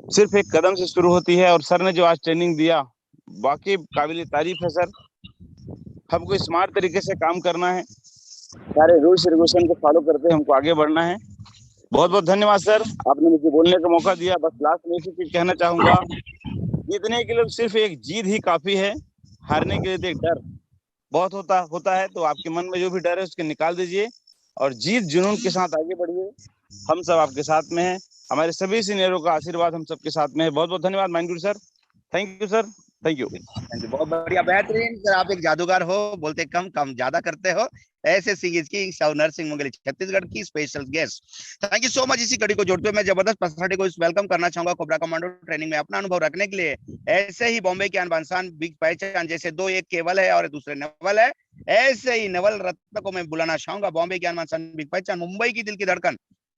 सिर्फ एक कदम से शुरू होती है। और सर ने जो आज ट्रेनिंग दिया वाकई काबिल तारीफ है सर। हमको स्मार्ट तरीके से काम करना है, सारे रूल्स रेगुलेशन को फॉलो करते हमको आगे बढ़ना है। बहुत बहुत धन्यवाद सर, आपने मुझे बोलने का मौका दिया। बस लास्ट में एक चीज कहना चाहूंगा, जीतने के लिए सिर्फ एक जीत ही काफी है, हारने के लिए तो एक डर बहुत होता है। तो आपके मन में जो भी डर है उसके निकाल दीजिए और जीत जुनून के साथ आगे बढ़िए। हम सब आपके साथ में हैं, हमारे सभी सीनियरों का आशीर्वाद हम सबके साथ में है। बहुत बहुत धन्यवाद mind Guru sir. Thank you sir, thank you. बहुत बढ़िया, बेहतरीन सर। आप एक जादूगर हो, बोलते कम काम ज्यादा करते हो। ऐसे सीरीज की शाहू नरसिंह मुंगेली छत्तीसगढ़ की special guest, thank you so much. इसी कड़ी को जोड़ते हुए मैं जबरदस्त पर्सनालिटी को वेलकम करना चाहूंगा कोबरा कमांडो ट्रेनिंग में अपना अनुभव रखने के लिए। ऐसे ही बॉम्बे की अनबानसान बिग पहचान, जैसे दो, एक केवल है और दूसरे नवल है, ऐसे ही नवल रत्न को मैं बुलाना चाहूंगा। बॉम्बे की अनबानसान बिग पहचान, मुंबई की दिल की धड़कन,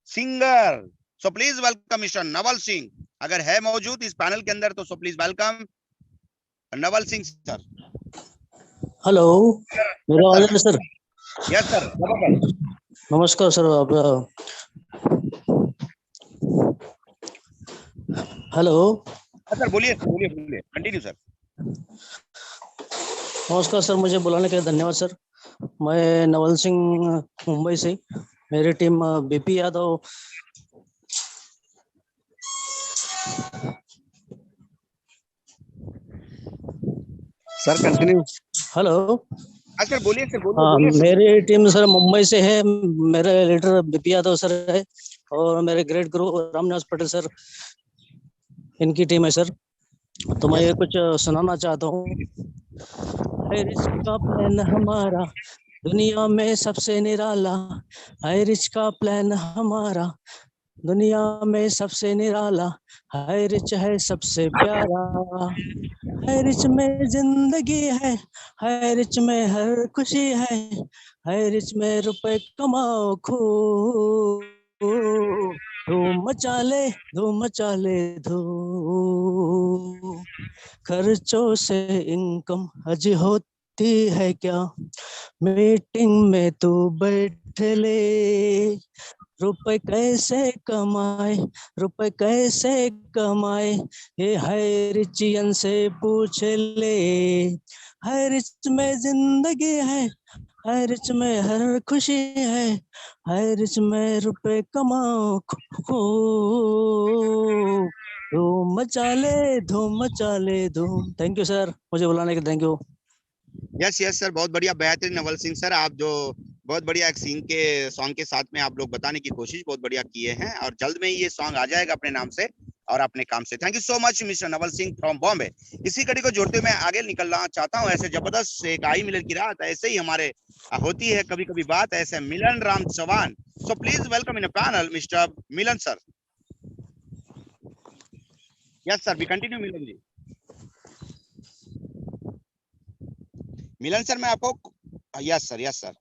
singer so please welcome mister Naval Singh, अगर है मौजूद इस पैनल के अंदर तो सो please welcome Naval Singh sir. Hello, मेरा आवाज है सर? यस सर, नमस्कार सर। आप हेलो सर बोलिए बोलिए कंटिन्यू सर। नमस्कार सर, मुझे बुलाने के लिए धन्यवाद सर। मैं नवल सिंह मुंबई से, मेरी team BP Yadav. Sir continue. Hello, sir बोलिए सर, हाँ, बोलिए सर। मेरी टीम सर मुंबई से है। मेरे लीडर बीपी यादव सर है और मेरे ग्रेट गुरु रामनिवास पटेल सर, इनकी टीम है सर। तो मैं ये कुछ सुनाना चाहता हूँ। है रिच का प्लान हमारा दुनिया में सबसे निराला, है रिच का प्लान हमारा दुनिया में सबसे निराला, है रिच है सबसे प्यारा, है रिच में जिंदगी है रिच में हर खुशी है रिच में रुपए कमाओ खूब, धूम मचा ले धूम मचा ले धूम। खर्चों से इनकम हज होती है क्या, मीटिंग में तू बैठ ले, रुपए कैसे कमाए रुपए कैसे कमाए, ये है रिचियन से पूछ ले। है रिच में जिंदगी है रिच में हर खुशी है रिच में रुपए कमाओ खूब, धूम मचा ले धूम मचा ले धूम। थैंक यू सर, मुझे बुलाने के thank you. Yes yes sir, बहुत बढ़िया, बेहतरीन नवल सिंह सर। आप जो बहुत बढ़िया एक सिंह के सॉन्ग के साथ में आप लोग बताने की कोशिश बहुत बढ़िया किए हैं और जल्द में ही ये सॉन्ग आ जाएगा अपने नाम से और अपने काम से। Thank you so much mister Naval Singh from Bombay. इसी कड़ी को जोड़ते हुए मैं आगे निकलना चाहता हूँ। ऐसे जबरदस्त एक आई मिलन की रात ऐसे ही हमारे होती है कभी कभी बात, ऐसे Milan Ram Chauhan. So please welcome in a panel mister Milan sir. Yes sir, we continue Milan ji. Milan sir मैं आपको, yes sir yes sir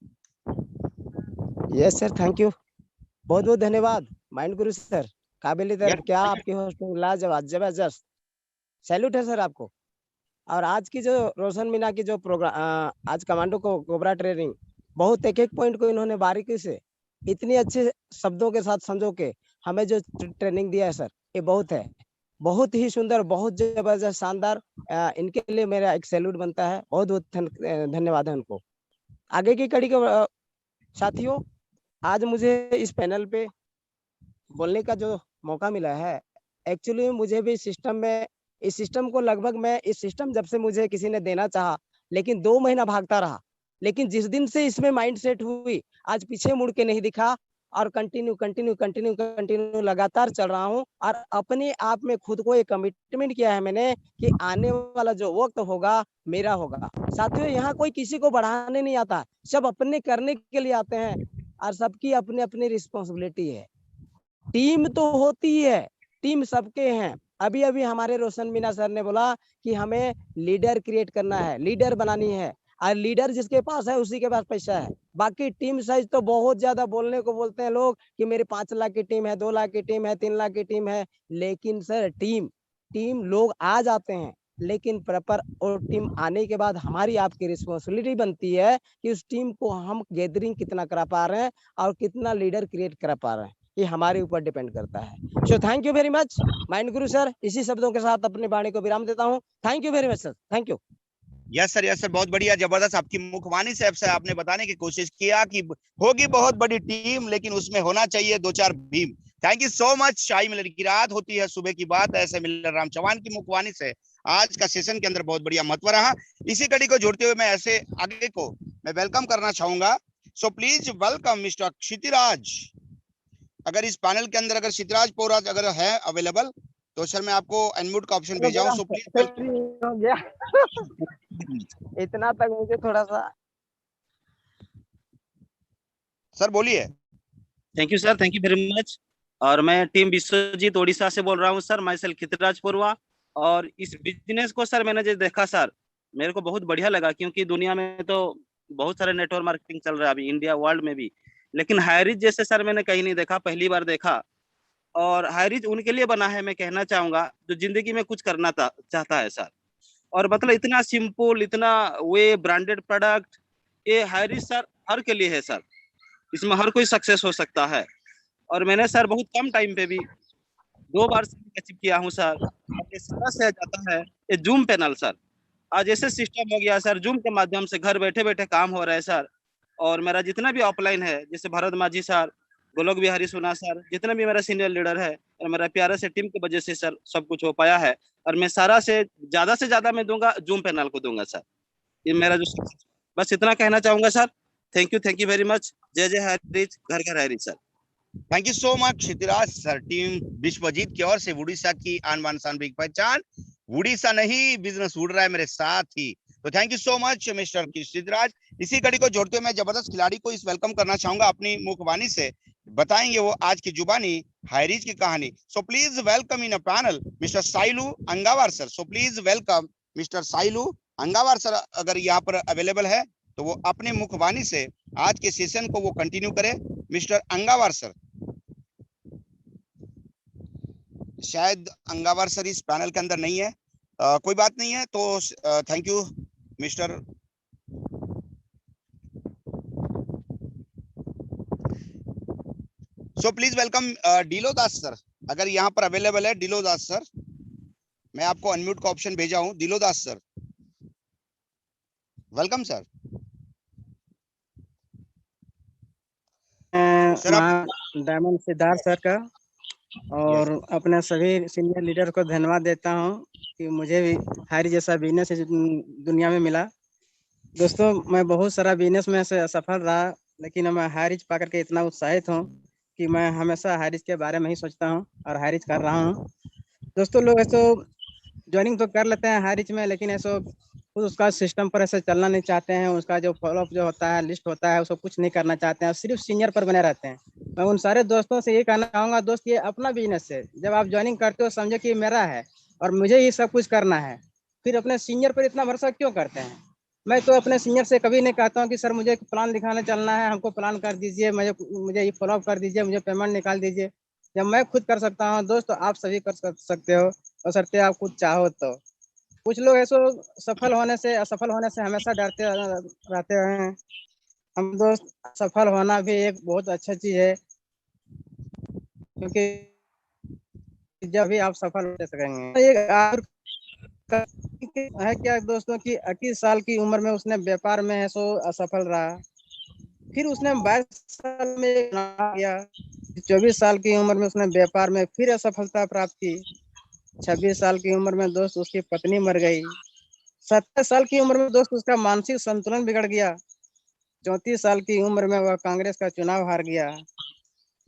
yes sir, thank you, बहुत बहुत धन्यवाद माइंड गुरु सर, काबिल तारीफ। क्या आपकी होस्टिंग लाजवाब, जबरदस्त, सैल्यूट है सर आपको। और आज की जो रोशन मीना की जो प्रोग्राम, आज कमांडो को कोबरा ट्रेनिंग, बहुत एक एक पॉइंट को इन्होंने बारीकी से इतने अच्छे शब्दों के साथ समझो के हमें जो ट्रेनिंग दिया है सर, ये बहुत है, बहुत ही सुंदर, बहुत जबरदस्त, शानदार। इनके लिए मेरा एक सैल्यूट बनता है, बहुत बहुत धन्यवाद है उनको। आगे की कड़ी के साथियों, आज मुझे इस पैनल पे बोलने का जो मौका मिला है, एक्चुअली मुझे भी सिस्टम में, इस सिस्टम को लगभग मैं, इस सिस्टम जब से मुझे किसी ने देना चाहा, लेकिन 2 महीना भागता रहा, लेकिन जिस दिन से इसमें माइंड सेट हुई, आज पीछे मुड़ के नहीं दिखा और कंटिन्यू लगातार चल रहा हूँ। और अपने आप में खुद को एक कमिटमेंट किया है मैंने कि आने वाला जो वक्त होगा मेरा होगा। साथियों, यहाँ कोई किसी को बढ़ाने नहीं आता, सब अपने करने के लिए आते हैं और सबकी अपनी अपनी रिस्पॉन्सिबिलिटी है। टीम तो होती है, टीम सबके हैं। अभी अभी हमारे रोशन मीना सर ने बोला कि हमें लीडर क्रिएट करना है, लीडर बनानी है, और लीडर जिसके पास है उसी के पास पैसा है। बाकी टीम साइज तो बहुत ज्यादा बोलने को बोलते हैं लोग कि मेरे 5 लाख की टीम है, 2 लाख की टीम है, 3 लाख की टीम है, लेकिन सर टीम लोग आ जाते हैं, लेकिन प्रॉपर और टीम आने के बाद हमारी आपकी रिस्पॉन्सिबिलिटी बनती है कि उस टीम को हम गैदरिंग कितना करा पा रहे हैं और कितना लीडर क्रिएट करा पा रहे हैं, ये हमारे ऊपर डिपेंड करता है। So thank you very much mind Guru sir. इसी शब्दों के साथ अपनी वाणी को विराम देता हूँ। Thank you very much sir, thank you. Yes sir, बहुत बढ़िया, जबरदस्त। आपकी मुखवाणी से आपने बताने की कोशिश किया कि होगी बहुत बड़ी टीम, लेकिन उसमें होना चाहिए 2-4 भीम। Thank you so much. शाही मिलन की रात होती है सुबह की बात, ऐसे मिलन राम चौहान की मुखवाणी से आज का सेशन के अंदर बहुत बढ़िया महत्व रहा। इसी कड़ी को जोड़ते हुए मैं ऐसे आगे को मैं वेलकम करना चाहूंगा। So please welcome mister Kshitiraj. अगर इस पैनल के अंदर अगर क्षितिराज पौराज अगर है अवेलेबल तो सर मैं आपको अनम्यूट का ऑप्शन भेजा हूं। सो प्लीज हो गया इतना तक मुझे थोड़ा सा। सर बोलिए। Thank you sir, thank you very much. और मैं टीम विश्वजीत ओडिशा से बोल रहा हूँ सर, माई सेल्फ क्षितिराज पौरवा। और इस बिजनेस को सर मैंने जो देखा सर, मेरे को बहुत बढ़िया लगा, क्योंकि दुनिया में तो बहुत सारे नेटवर्क मार्केटिंग चल रहा है अभी इंडिया वर्ल्ड में भी, लेकिन हायरिच जैसे सर मैंने कहीं नहीं देखा, पहली बार देखा। और हाई रिच उनके लिए बना है, मैं कहना चाहूंगा, जो जिंदगी में कुछ करना चाहता है सर। और मतलब इतना सिंपल, इतना वे ब्रांडेड प्रोडक्ट, ये हाई रिच सर हर के लिए है सर। इसमें हर कोई सक्सेस हो सकता है। और मैंने सर बहुत कम टाइम पे भी 2 बार अचीव किया हूँ सर। और ये सारा से जाता है ये जूम पैनल सर। आज ऐसे सिस्टम हो गया सर, जूम के माध्यम से घर बैठे बैठे काम हो रहा है सर। और मेरा जितना भी ऑफलाइन है, जैसे भरत माझी सर, गोलोक बिहारी सोना सर, जितना भी मेरा सीनियर लीडर है और मेरा प्यारा से टीम की वजह से सर सब कुछ हो पाया है। और मैं सारा से ज्यादा मैं दूंगा जूम पैनल को दूंगा सर। ये मेरा जो बस इतना कहना चाहूंगा sir. Thank you very much. जय जय हरीश, घर घर Harish sir. Thank you so much Kshitiraj sir. Team Vishwajeet की ओर से उड़ीसा की आन बान शान की पहचान। उड़ीसा नहीं, बिजनेस उड़ रहा है मेरे साथ ही। तो thank you so much mister Kshitiraj. इसी कड़ी को जोड़ते हुए मैं जबरदस्त खिलाड़ी को इस वेलकम करना चाहूंगा, अपनी मुखवाणी से बताएंगे वो आज की जुबानी हाई रिच की कहानी। So please welcome in a panel mister Sailu Angawar sir. So please welcome mister Sailu Angawar sir. अगर यहाँ पर अवेलेबल है तो वो अपने मुखवाणी से आज के सेशन को वो कंटिन्यू करे। मिस्टर अंगावार सर, शायद अंगावार सर इस पैनल के अंदर नहीं है। कोई बात नहीं है। तो thank you mister. So please welcome Dilo Das sir. अगर यहाँ पर अवेलेबल है डीलो दास सर, मैं आपको अनम्यूट का ऑप्शन भेजा हूं। डीलो Das sir, welcome sir. Sir आप डायमंड सिद्धार्थ सर का और अपने सभी सीनियर लीडर को धन्यवाद देता हूं कि मुझे भी हारी जैसा बिजनेस दुनिया में मिला। दोस्तों, मैं बहुत सारा बिजनेस में से असफल रहा, लेकिन मैं हारिज पा करके इतना उत्साहित हूं कि मैं हमेशा हारिज के बारे में ही सोचता हूं और हारिज कर रहा हूं। दोस्तों, लोग ऐसो ज्वाइनिंग तो कर लेते हैं हारिज में, लेकिन ऐसो खुद उसका सिस्टम पर ऐसे चलना नहीं चाहते हैं। उसका जो फॉलोअप जो होता है, लिस्ट होता है, उसको कुछ नहीं करना चाहते हैं, सिर्फ सीनियर पर बने रहते हैं। मैं उन सारे दोस्तों से ये कहना चाहूँगा, दोस्त ये अपना बिजनेस है। जब आप ज्वाइनिंग करते हो समझो कि मेरा है और मुझे ही सब कुछ करना है, फिर अपने सीनियर पर इतना भरोसा क्यों करते हैं? मैं तो अपने सीनियर से कभी नहीं कहता हूँ कि सर मुझे प्लान दिखाने चलना है, हमको प्लान कर दीजिए, मुझे ये फॉलोअप कर दीजिए, मुझे पेमेंट निकाल दीजिए। जब मैं खुद कर सकता हूँ दोस्त, तो आप सभी कर सकते हो, और सकते आप खुद चाहो तो। कुछ लोग ऐसे सफल होने से, असफल होने से हमेशा डरते रहते हैं। हम दोस्त, सफल होना भी एक बहुत अच्छा चीज है, क्योंकि जब भी आप सफल हो सकेंगे। है क्या दोस्तों कि 21 साल की उम्र में उसने व्यापार में है सो असफल रहा। फिर उसने 22 साल में किया। 24 साल की उम्र में उसने व्यापार में फिर असफलता प्राप्त की। 26 साल की उम्र में दोस्त उसकी पत्नी मर गई। 27 साल की उम्र में दोस्त उसका मानसिक संतुलन बिगड़ गया। 34 साल की उम्र में वह कांग्रेस का चुनाव हार गया।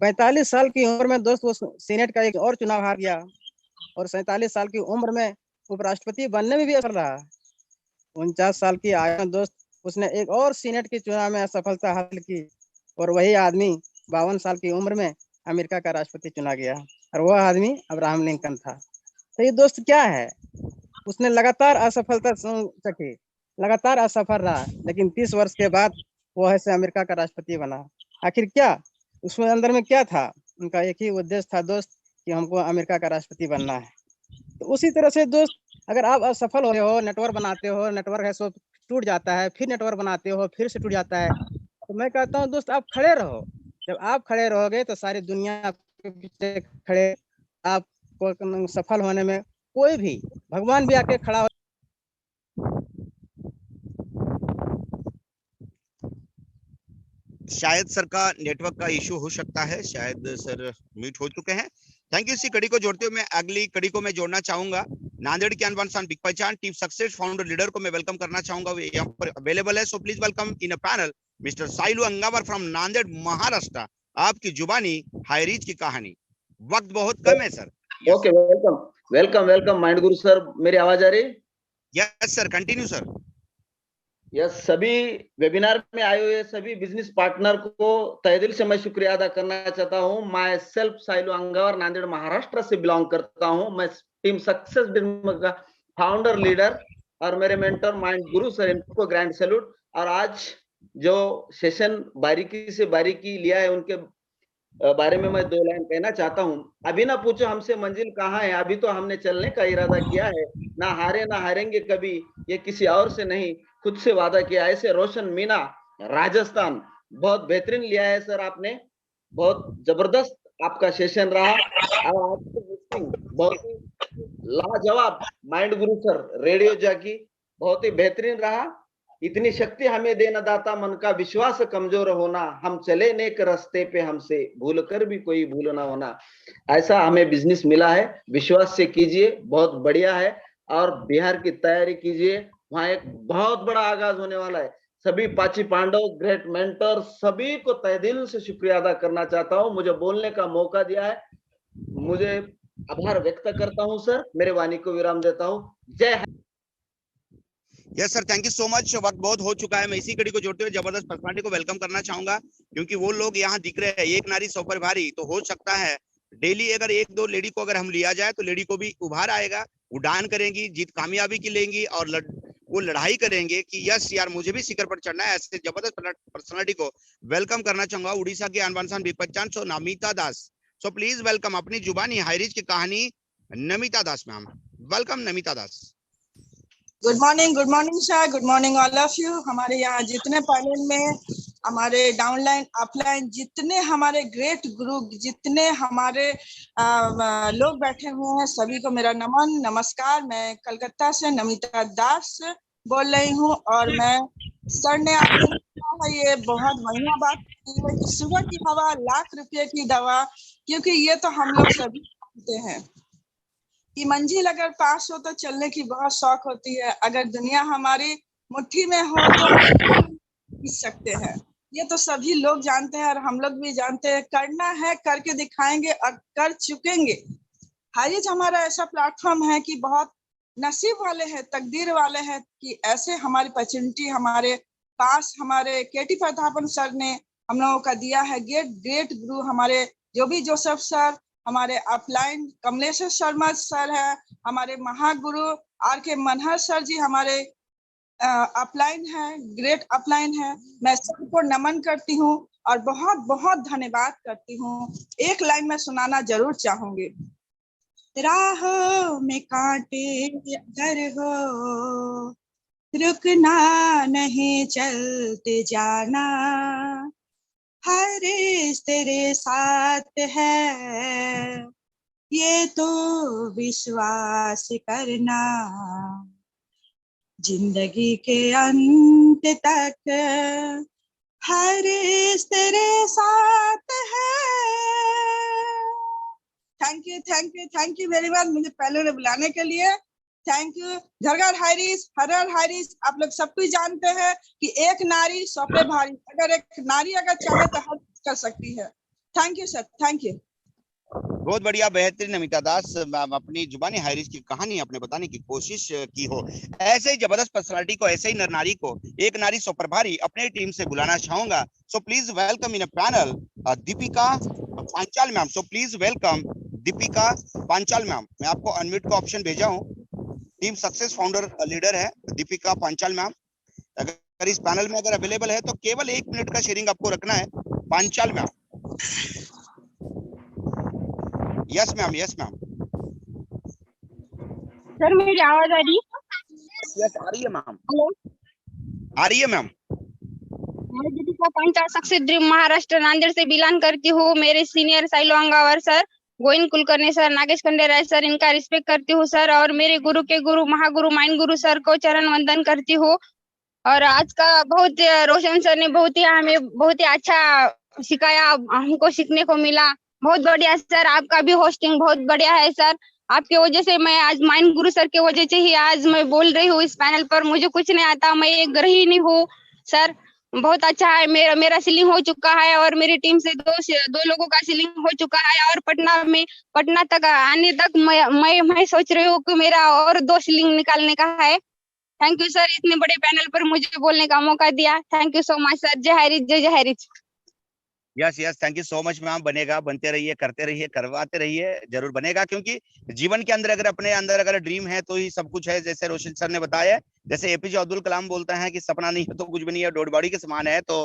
45 साल की उम्र में दोस्त वो सीनेट का एक और चुनाव हार गया। और 47 साल की उम्र में उपराष्ट्रपति बनने में भी असफल रहा। 49 साल की आयु में दोस्त उसने एक और सीनेट के चुनाव में असफलता हासिल की। और वही आदमी 52 साल की उम्र में अमेरिका का राष्ट्रपति चुना गया, और वह आदमी अब्राहम लिंकन था। तो ये दोस्त क्या है, उसने लगातार असफलता चखी, लगातार असफल रहा, लेकिन 30 वर्ष के बाद वो ऐसे अमेरिका का राष्ट्रपति बना। आखिर क्या उसमें अंदर में क्या था? उनका एक ही उद्देश्य था दोस्त, कि हमको अमेरिका का राष्ट्रपति बनना है। तो उसी तरह से दोस्त, अगर आप असफल हो रहे हो, नेटवर्क बनाते हो, नेटवर्क है सो टूट जाता है, फिर नेटवर्क बनाते हो, फिर से टूट जाता है, तो मैं कहता हूँ दोस्त आप खड़े रहो। जब आप खड़े रहोगे तो सारी दुनिया आपके पीछे खड़े। आपको सफल होने में कोई भी, भगवान भी आके खड़ा हो। शायद सर का नेटवर्क का इशू हो सकता है, शायद सर म्यूट हो चुके हैं। Thank you. इसी कड़ी को जोड़ते हुए मैं अगली कड़ी को मैं जोड़ना चाहूंगा। नांदेड़ की अनवन शान बिग पहचान टीम सक्सेस फाउंडर लीडर को मैं वेलकम करना चाहूंगा। वो यहाँ पर अवेलेबल है। So please welcome in a panel mister Sailu Angawar from Nanded Maharashtra. आपकी जुबानी हाई रिच की कहानी। वक्त बहुत कम है sir. Okay, welcome welcome welcome mind गुरु सर। मेरी आवाज आ रही? Yes sir, continue sir. Yes, सभी वेबिनार में आए हुए सभी बिजनेस पार्टनर को तहे दिल से मैं शुक्रिया अदा करना चाहता हूँ। माई सेल्फ साइलू अंगावर, नांदेड़ महाराष्ट्र से बिलोंग करता हूँ। मैं टीम सक्सेस का फाउंडर लीडर, और मेरे मेंटर माइंड गुरु सर, इनको ग्रैंड सैल्यूट। और आज जो सेशन बारीकी से बारीकी लिया है, उनके बारे में मैं 2 लाइन कहना चाहता हूँ। अभी ना पूछो हमसे मंजिल कहाँ है, अभी तो हमने चलने का इरादा किया है, ना हारे ना हारेंगे कभी, ये किसी और से नहीं खुद से वादा किया। ऐसे रोशन मीना राजस्थान, बहुत बेहतरीन लिया है सर आपने, बहुत जबरदस्त आपका सेशन रहा और आपकी बहुत ही लाजवाब माइंड गुरु सर रेडियो जॉकी, बहुत ही बेहतरीन रहा। इतनी शक्ति हमें देना दाता, मन का विश्वास कमजोर होना, हम चले नेक रास्ते पे हमसे भूल कर भी कोई भूल ना होना। ऐसा हमें बिजनेस मिला है, विश्वास से कीजिए, बहुत बढ़िया है। और बिहार की तैयारी कीजिए, वहां एक बहुत बड़ा आगाज होने वाला है। सभी पाची पांडव, ग्रेट मेंटर, सभी को तहे दिल से शुक्रिया अदा करना चाहता हूँ, मुझे बोलने का मौका दिया है, मुझे आभार व्यक्त करता हूँ सर, मेरे वाणी को विराम देता हूँ। जय yes sir, thank you so much. वक्त बहुत हो चुका है, मैं इसी कड़ी को जोड़ते हुए जबरदस्त पर्सनालिटी को वेलकम करना चाहूंगा, क्योंकि वो लोग यहाँ दिख रहे हैं, एक नारी 100 पर भारी। तो हो सकता है डेली अगर 1-2 लेडी को अगर हम लिया जाए तो लेडी को भी उभार आएगा, उड़ान करेंगी, जीत कामयाबी की लेंगी और वो लड़ाई करेंगे कि यस यार मुझे भी शिखर पर चढ़ना है। ऐसे जबरदस्त पर्सनालिटी को वेलकम करना चाहूंगा। उड़ीसा के अनबानसान बिग पहचान so Namita Das. So please welcome अपनी जुबानी हाईरिच की कहानी Namita Das ma'am. Welcome Namita Das. Good morning sir, good morning all of you. हमारे यहाँ जितने पैनल में हमारे डाउनलाइन अपलाइन जितने हमारे ग्रेट गुरु, जितने हमारे लोग बैठे हुए हैं, सभी को मेरा नमन नमस्कार। मैं कलकत्ता से नमिता दास बोल रही हूँ और मैं सर ने आपने कहा ये बहुत बढ़िया बात की है कि सुबह की हवा लाख रुपए की दवा, क्योंकि ये तो हम लोग सभी जानते हैं कि मंजिल अगर पास हो तो चलने की बहुत शौक होती है, अगर दुनिया हमारी मुट्ठी में हो तो हम जीत सकते हैं। ये तो सभी लोग जानते हैं और हम लोग भी जानते हैं, करना है करके दिखाएंगे और कर चुकेंगे। हाईरिच हमारा ऐसा प्लेटफॉर्म है कि बहुत नसीब वाले हैं, तकदीर वाले हैं कि ऐसे हमारी अपॉर्चुनिटी हमारे पास हमारे केटी प्रतापन सर ने हम लोगों का दिया है। ग्रेट गुरु हमारे जो भी जोसेफ सर, हमारे अपलाइन कमलेश्वर शर्मा सर है, हमारे महागुरु आर.के. मनहर सर जी हमारे अपलाइन है, ग्रेट अपलाइन है। मैं सबको नमन करती हूँ और बहुत बहुत धन्यवाद करती हूँ। एक लाइन में सुनाना जरूर चाहूंगी। राहों में कांटे अगर हो, रुकना नहीं चलते जाना, हारिस तेरे साथ है ये तो विश्वास करना, जिंदगी के अंत तक हारिस तेरे साथ है। थैंक यू वेरी मच मुझे पहले ने बुलाने के लिए। Thank you. घर घर हाईरिच, हर हर हाईरिच। आप लोग सब कुछ जानते हैं कि एक नारी 100 पे भारी, अगर एक नारी अगर चाहे तो हर कर सकती है। Thank you sir, thank you. बहुत बढ़िया, बेहतरीन नमिता दास। अपनी जुबानी हाईरिच की कहानी अपने बताने की कोशिश की हो। ऐसे ही जबरदस्त पर्सनालिटी को, ऐसे ही नर नारी को, एक नारी 100 पर भारी अपने टीम से बुलाना चाहूंगा। So please welcome in a panel Deepika Panchal ma'am. So please welcome Deepika Panchal ma'am. मैं आपको अनम्यूट का ऑप्शन भेजा हूँ। टीम सक्सेस फाउंडर लीडर है दीपिका पांचाल मैम। अगर इस पैनल में अगर अवेलेबल है तो केवल 1 मिनट का शेयरिंग आपको रखना है। Panchal ma'am. Yes ma'am, yes ma'am. Sir मेरी आवाज आ रही है? यस आ रही है मैम। हेलो, आ रही है मैम। मैं दीपिका पांचाल सक्सेस ड्रीम महाराष्ट्र नांदेड़ से बिलोंग करती हूँ। मेरे senior Sailu Angawar sir, Govind Kulkarni sir, Nagesh Khanderay sir, इनका रिस्पेक्ट करती हूँ सर। और मेरे गुरु के गुरु महागुरु माइंड गुरु सर को चरण वंदन करती हूँ। और आज का बहुत रोशन सर ने हमें बहुत ही अच्छा सिखाया, हमको सीखने को मिला। बहुत बढ़िया सर, आपका भी होस्टिंग बहुत बढ़िया है सर। आपके वजह से मैं आज माइंड गुरु सर के वजह से ही आज मैं बोल रही हूँ इस पैनल पर। मुझे कुछ नहीं आता, मैं एक गृहिणी हूँ सर। बहुत अच्छा है, मेरा सीलिंग हो चुका है और मेरी टीम से दो लोगों का सीलिंग हो चुका है। और पटना तक आने तक मैं सोच रही हूँ कि मेरा और 2 सीलिंग निकालने का है। थैंक यू सर, इतने बड़े पैनल पर मुझे बोलने का मौका दिया। Thank you so much sir. जय हाईरिच, जय Highrich. Yes yes, thank you so much ma'am. बनेगा, बनते रहिए, करते रहिए, करवाते रहिए, जरूर बनेगा। क्योंकि जीवन के अंदर अगर अपने अंदर अगर ड्रीम है तो ही सब कुछ है। जैसे रोशन सर ने बताया, जैसे एपीजे अब्दुल कलाम बोलते हैं कि सपना नहीं है तो कुछ भी नहीं है, डोड बॉडी के समान है। तो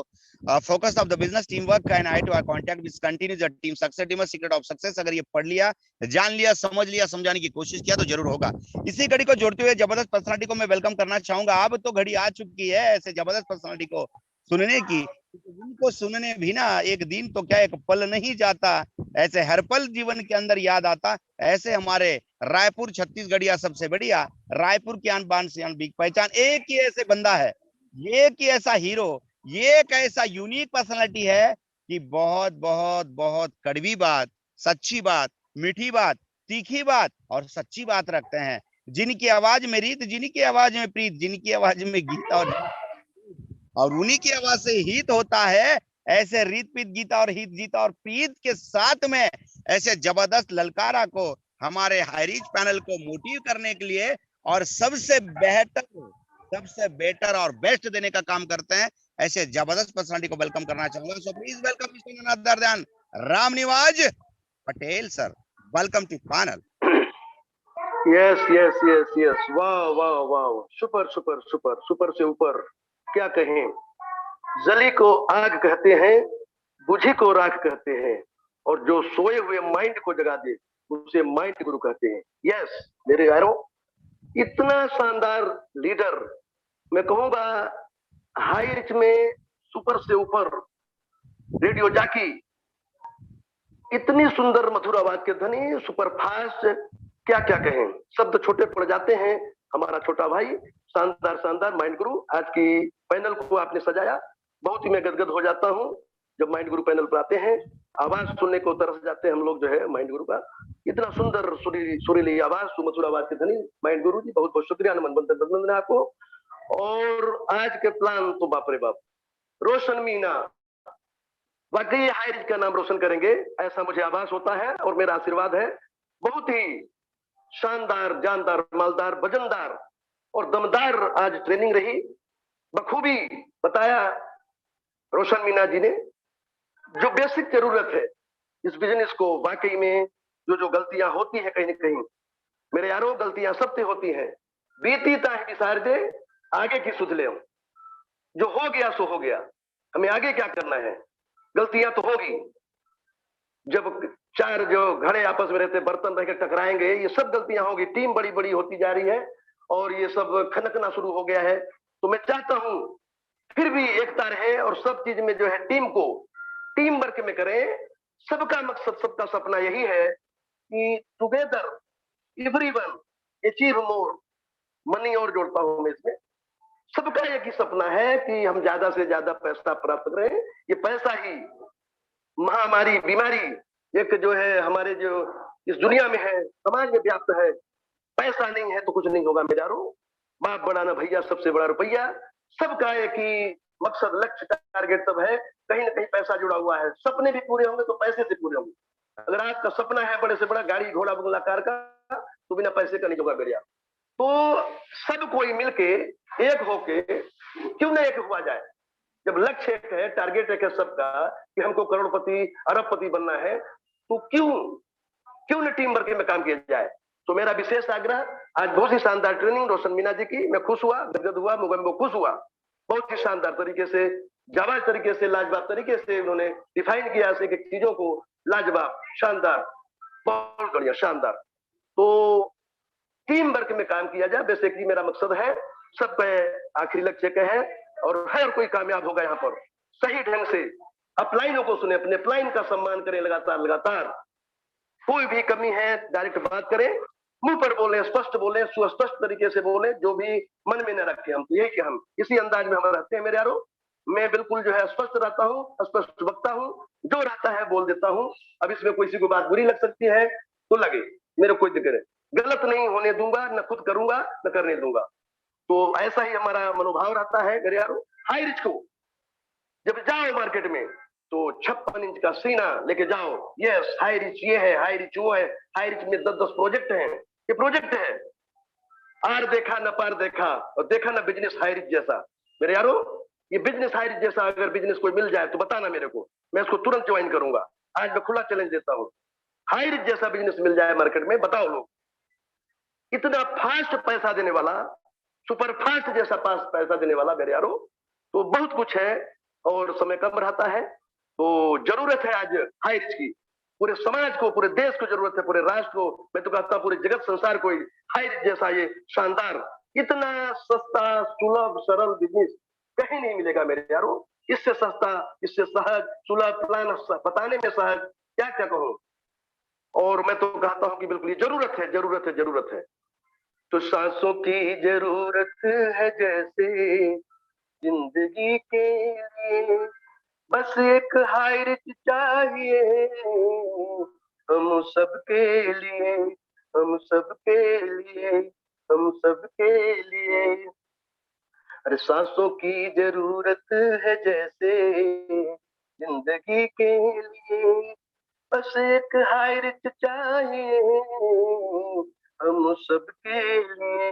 focus of the business team work and I to contact with continues team success team secret of success. अगर ये पढ़ लिया, जान लिया, समझ लिया, समझाने की कोशिश किया तो जरूर होगा। इसी घड़ी को जोड़ते हुए जबरदस्त पर्सनालिटी को मैं वेलकम करना चाहूंगा। अब तो घड़ी आ चुकी है ऐसे जबरदस्त पर्सनालिटी को सुनने की, उनको सुनने भी ना एक दिन तो क्या एक पल नहीं जाता, ऐसे हर पल जीवन के अंदर याद आता। ऐसे हमारे रायपुर छत्तीसगढ़िया सबसे बढ़िया, रायपुर की आन बान से बिग पहचान, एक ही ऐसे बंदा है, एक ही ऐसा हीरो, ये एक ऐसा यूनिक पर्सनालिटी है कि बहुत बहुत बहुत कड़वी बात, सच्ची बात, मीठी बात, तीखी बात और सच्ची बात रखते हैं। जिनकी आवाज में रीत, जिनकी आवाज में प्रीत, जिनकी आवाज में गीत और उन्हीं की आवाज से हित होता है। ऐसे रीत पीत गीता और हित जीता और प्रीत के साथ में ऐसे जबरदस्त ललकारा को हमारे हाईरीच पैनल को मोटिव करने के लिए और सबसे बेटर और बेस्ट देने का काम करते हैं। ऐसे जबरदस्त पर्सनालिटी को वेलकम करना चाहूंगा। So please welcome mister other than Ram Niwaj Patel sir, welcome to panel. Yes yes yes yes, वाह वाह वाह, सुपर सुपर सुपर, सुपर से ऊपर क्या कहें। जली को आग कहते हैं, बुझी को राख कहते हैं, और जो सोए हुए माइंड को जगा दे उसे माइंड गुरु कहते हैं। यस मेरे यारों, इतना शानदार लीडर, मैं कहूंगा हाई रिच में सुपर से ऊपर रेडियो जाकी, इतनी सुंदर मधुर आवाज के धनी, सुपर फास्ट, क्या क्या कहें, शब्द छोटे पड़ जाते हैं। हमारा छोटा भाई, शानदार शानदार माइंड गुरु, आज की पैनल को आपने सजाया, बहुत ही मैं गदगद हो जाता हूँ जब माइंड गुरु पैनल पर आते हैं। आवाज सुनने को तरस जाते हैं हम लोग जो है माइंड गुरु का। इतना सुंदर सुरीली आवाज, सुमधुर आवाज के धनी माइंड गुरु जी, बहुत बहुत शुक्रिया, नमन बंदन है आपको। और आज के प्लान तो बाप रे बाप, रोशन मीना वाकई हाई रिच का नाम रोशन करेंगे ऐसा मुझे आभास होता है और मेरा आशीर्वाद है। बहुत ही शानदार, जानदार, मालदार, वजनदार और दमदार आज ट्रेनिंग रही, बखूबी बताया रोशन मीना जी ने। जो बेसिक जरूरत है इस बिजनेस को, वाकई में जो गलतियां होती है कहीं न कहीं, मेरे यारों गलतियां सबसे होती हैं, बीती ताही विसार दे, आगे की सुध ले। जो हो गया सो हो गया, हमें आगे क्या करना है। गलतियां तो होगी, जब चार जो घड़े आपस में रहते बर्तन रह के टकराएंगे, ये सब गलतियां होगी। टीम बड़ी बड़ी होती जा रही है और ये सब खनकना शुरू हो गया है। तो मैं चाहता हूं फिर भी एकता रहे और सब चीज में जो है टीम को टीम वर्क में करें। सबका मकसद, सबका सपना यही है कि together everyone achieve more money. और जोड़ता हूं मैं इसमें, सबका एक ही सपना है कि हम ज्यादा से ज्यादा पैसा प्राप्त करें। ये पैसा ही महामारी, बीमारी एक जो है हमारे जो इस दुनिया में है, समाज में व्याप्त है। पैसा नहीं है तो कुछ नहीं होगा मेरे यारों। बाप बड़ा ना भैया, सबसे बड़ा रुपया। सबका एक ही मकसद, लक्ष्य, टारगेट सब है, कहीं ना कहीं पैसा जुड़ा हुआ है। सपने भी पूरे होंगे तो पैसे से पूरे होंगे। अगर आपका सपना है बड़े से बड़ा गाड़ी घोड़ा बंगला कार का, तो बिना पैसे का नहीं होगा मेरे यार। तो सब कोई मिलके एक होके क्यों ना एक हुआ जाए। जब लक्ष्य एक है, टारगेट एक है सबका कि हमको करोड़पति अरबपति बनना है, तो क्यों न टीम वर्क में काम किया जाए। तो मेरा विशेष आग्रह, आज बहुत ही शानदार ट्रेनिंग रोशन मीना जी की, मैं खुश हुआ, गदगद हुआ, मुगम्बो खुश हुआ। बहुत ही शानदार तरीके से, जाबाज तरीके से, लाजवाब तरीके से उन्होंने डिफाइन किया ऐसे कि चीजों को, लाजवाब, शानदार, बहुत बढ़िया, शानदार। तो टीम वर्क में काम किया जाए, बेसिकली मेरा मकसद है। सब पे आखिरी लक्ष्य का है और हर कोई कामयाब होगा यहाँ पर। सही ढंग से अपलाइनों को सुने, अपने अपलाइन का सम्मान करें लगातार लगातार। कोई भी कमी है डायरेक्ट बात करें, मुंह पर बोले, स्पष्ट बोले, सुस्पष्ट तरीके से बोले, जो भी मन में न रखे। हम तो यही कि हम इसी अंदाज में हम रहते हैं मेरे यारों। मैं बिल्कुल जो है स्पष्ट रहता हूँ, स्पष्ट बकता हूँ, जो रहता है बोल देता हूँ। अब इसमें किसी को बात बुरी लग सकती है तो लगे, मेरे कोई दिक्कत नहीं, गलत नहीं होने दूंगा, न खुद करूंगा न करने दूंगा। तो ऐसा ही हमारा मनोभाव रहता है मेरे यारों। हाई रिच को जब जाओ मार्केट में तो 56 इंच का सीना लेके जाओ। यस, हाई रिच ये है, हाई रिच वो है। हाई रिच में 10-10 प्रोजेक्ट हैं। ये प्रोजेक्ट है, आर देखा न पार देखा और देखा ना बिजनेस हाई रिच जैसा। मेरे यारों, ये बिजनेस हाई रिच जैसा अगर बिजनेस कोई मिल जाए तो बताना मेरे को। मैं इसको तुरंत ज्वाइन करूंगा। आज मैं खुला चैलेंज देता हूँ, हाई रिच जैसा बिजनेस मिल जाए मार्केट में, बताओ लोग, इतना फास्ट पैसा देने वाला, सुपर फास्ट जैसा पैसा देने वाला मेरे यारो, तो बहुत कुछ है और समय कम रहता है। तो जरूरत है आज हाई रिच की, पूरे समाज को, पूरे देश को जरूरत है, पूरे राष्ट्र को, मैं तो कहता हूँ पूरे जगत संसार को हाई रिच जैसा ये शानदार, इतना सस्ता सुलभ सरल बिजनेस कहीं नहीं मिलेगा मेरे यारो। इससे सस्ता, इससे सहज सुलभ, प्लान बताने में सहज, क्या क्या कहूँ। और मैं तो कहता हूँ कि बिल्कुल ये जरूरत है, जरूरत है, जरूरत है। तो सांसों की जरूरत है जैसे जिंदगी के लिए, बस एक हाई रिच चाहिए हम सबके लिए, हम सबके लिए, हम सबके लिए। अरे सांसों की जरूरत है जैसे जिंदगी के लिए, बस एक हाई रिच चाहिए हम सबके लिए,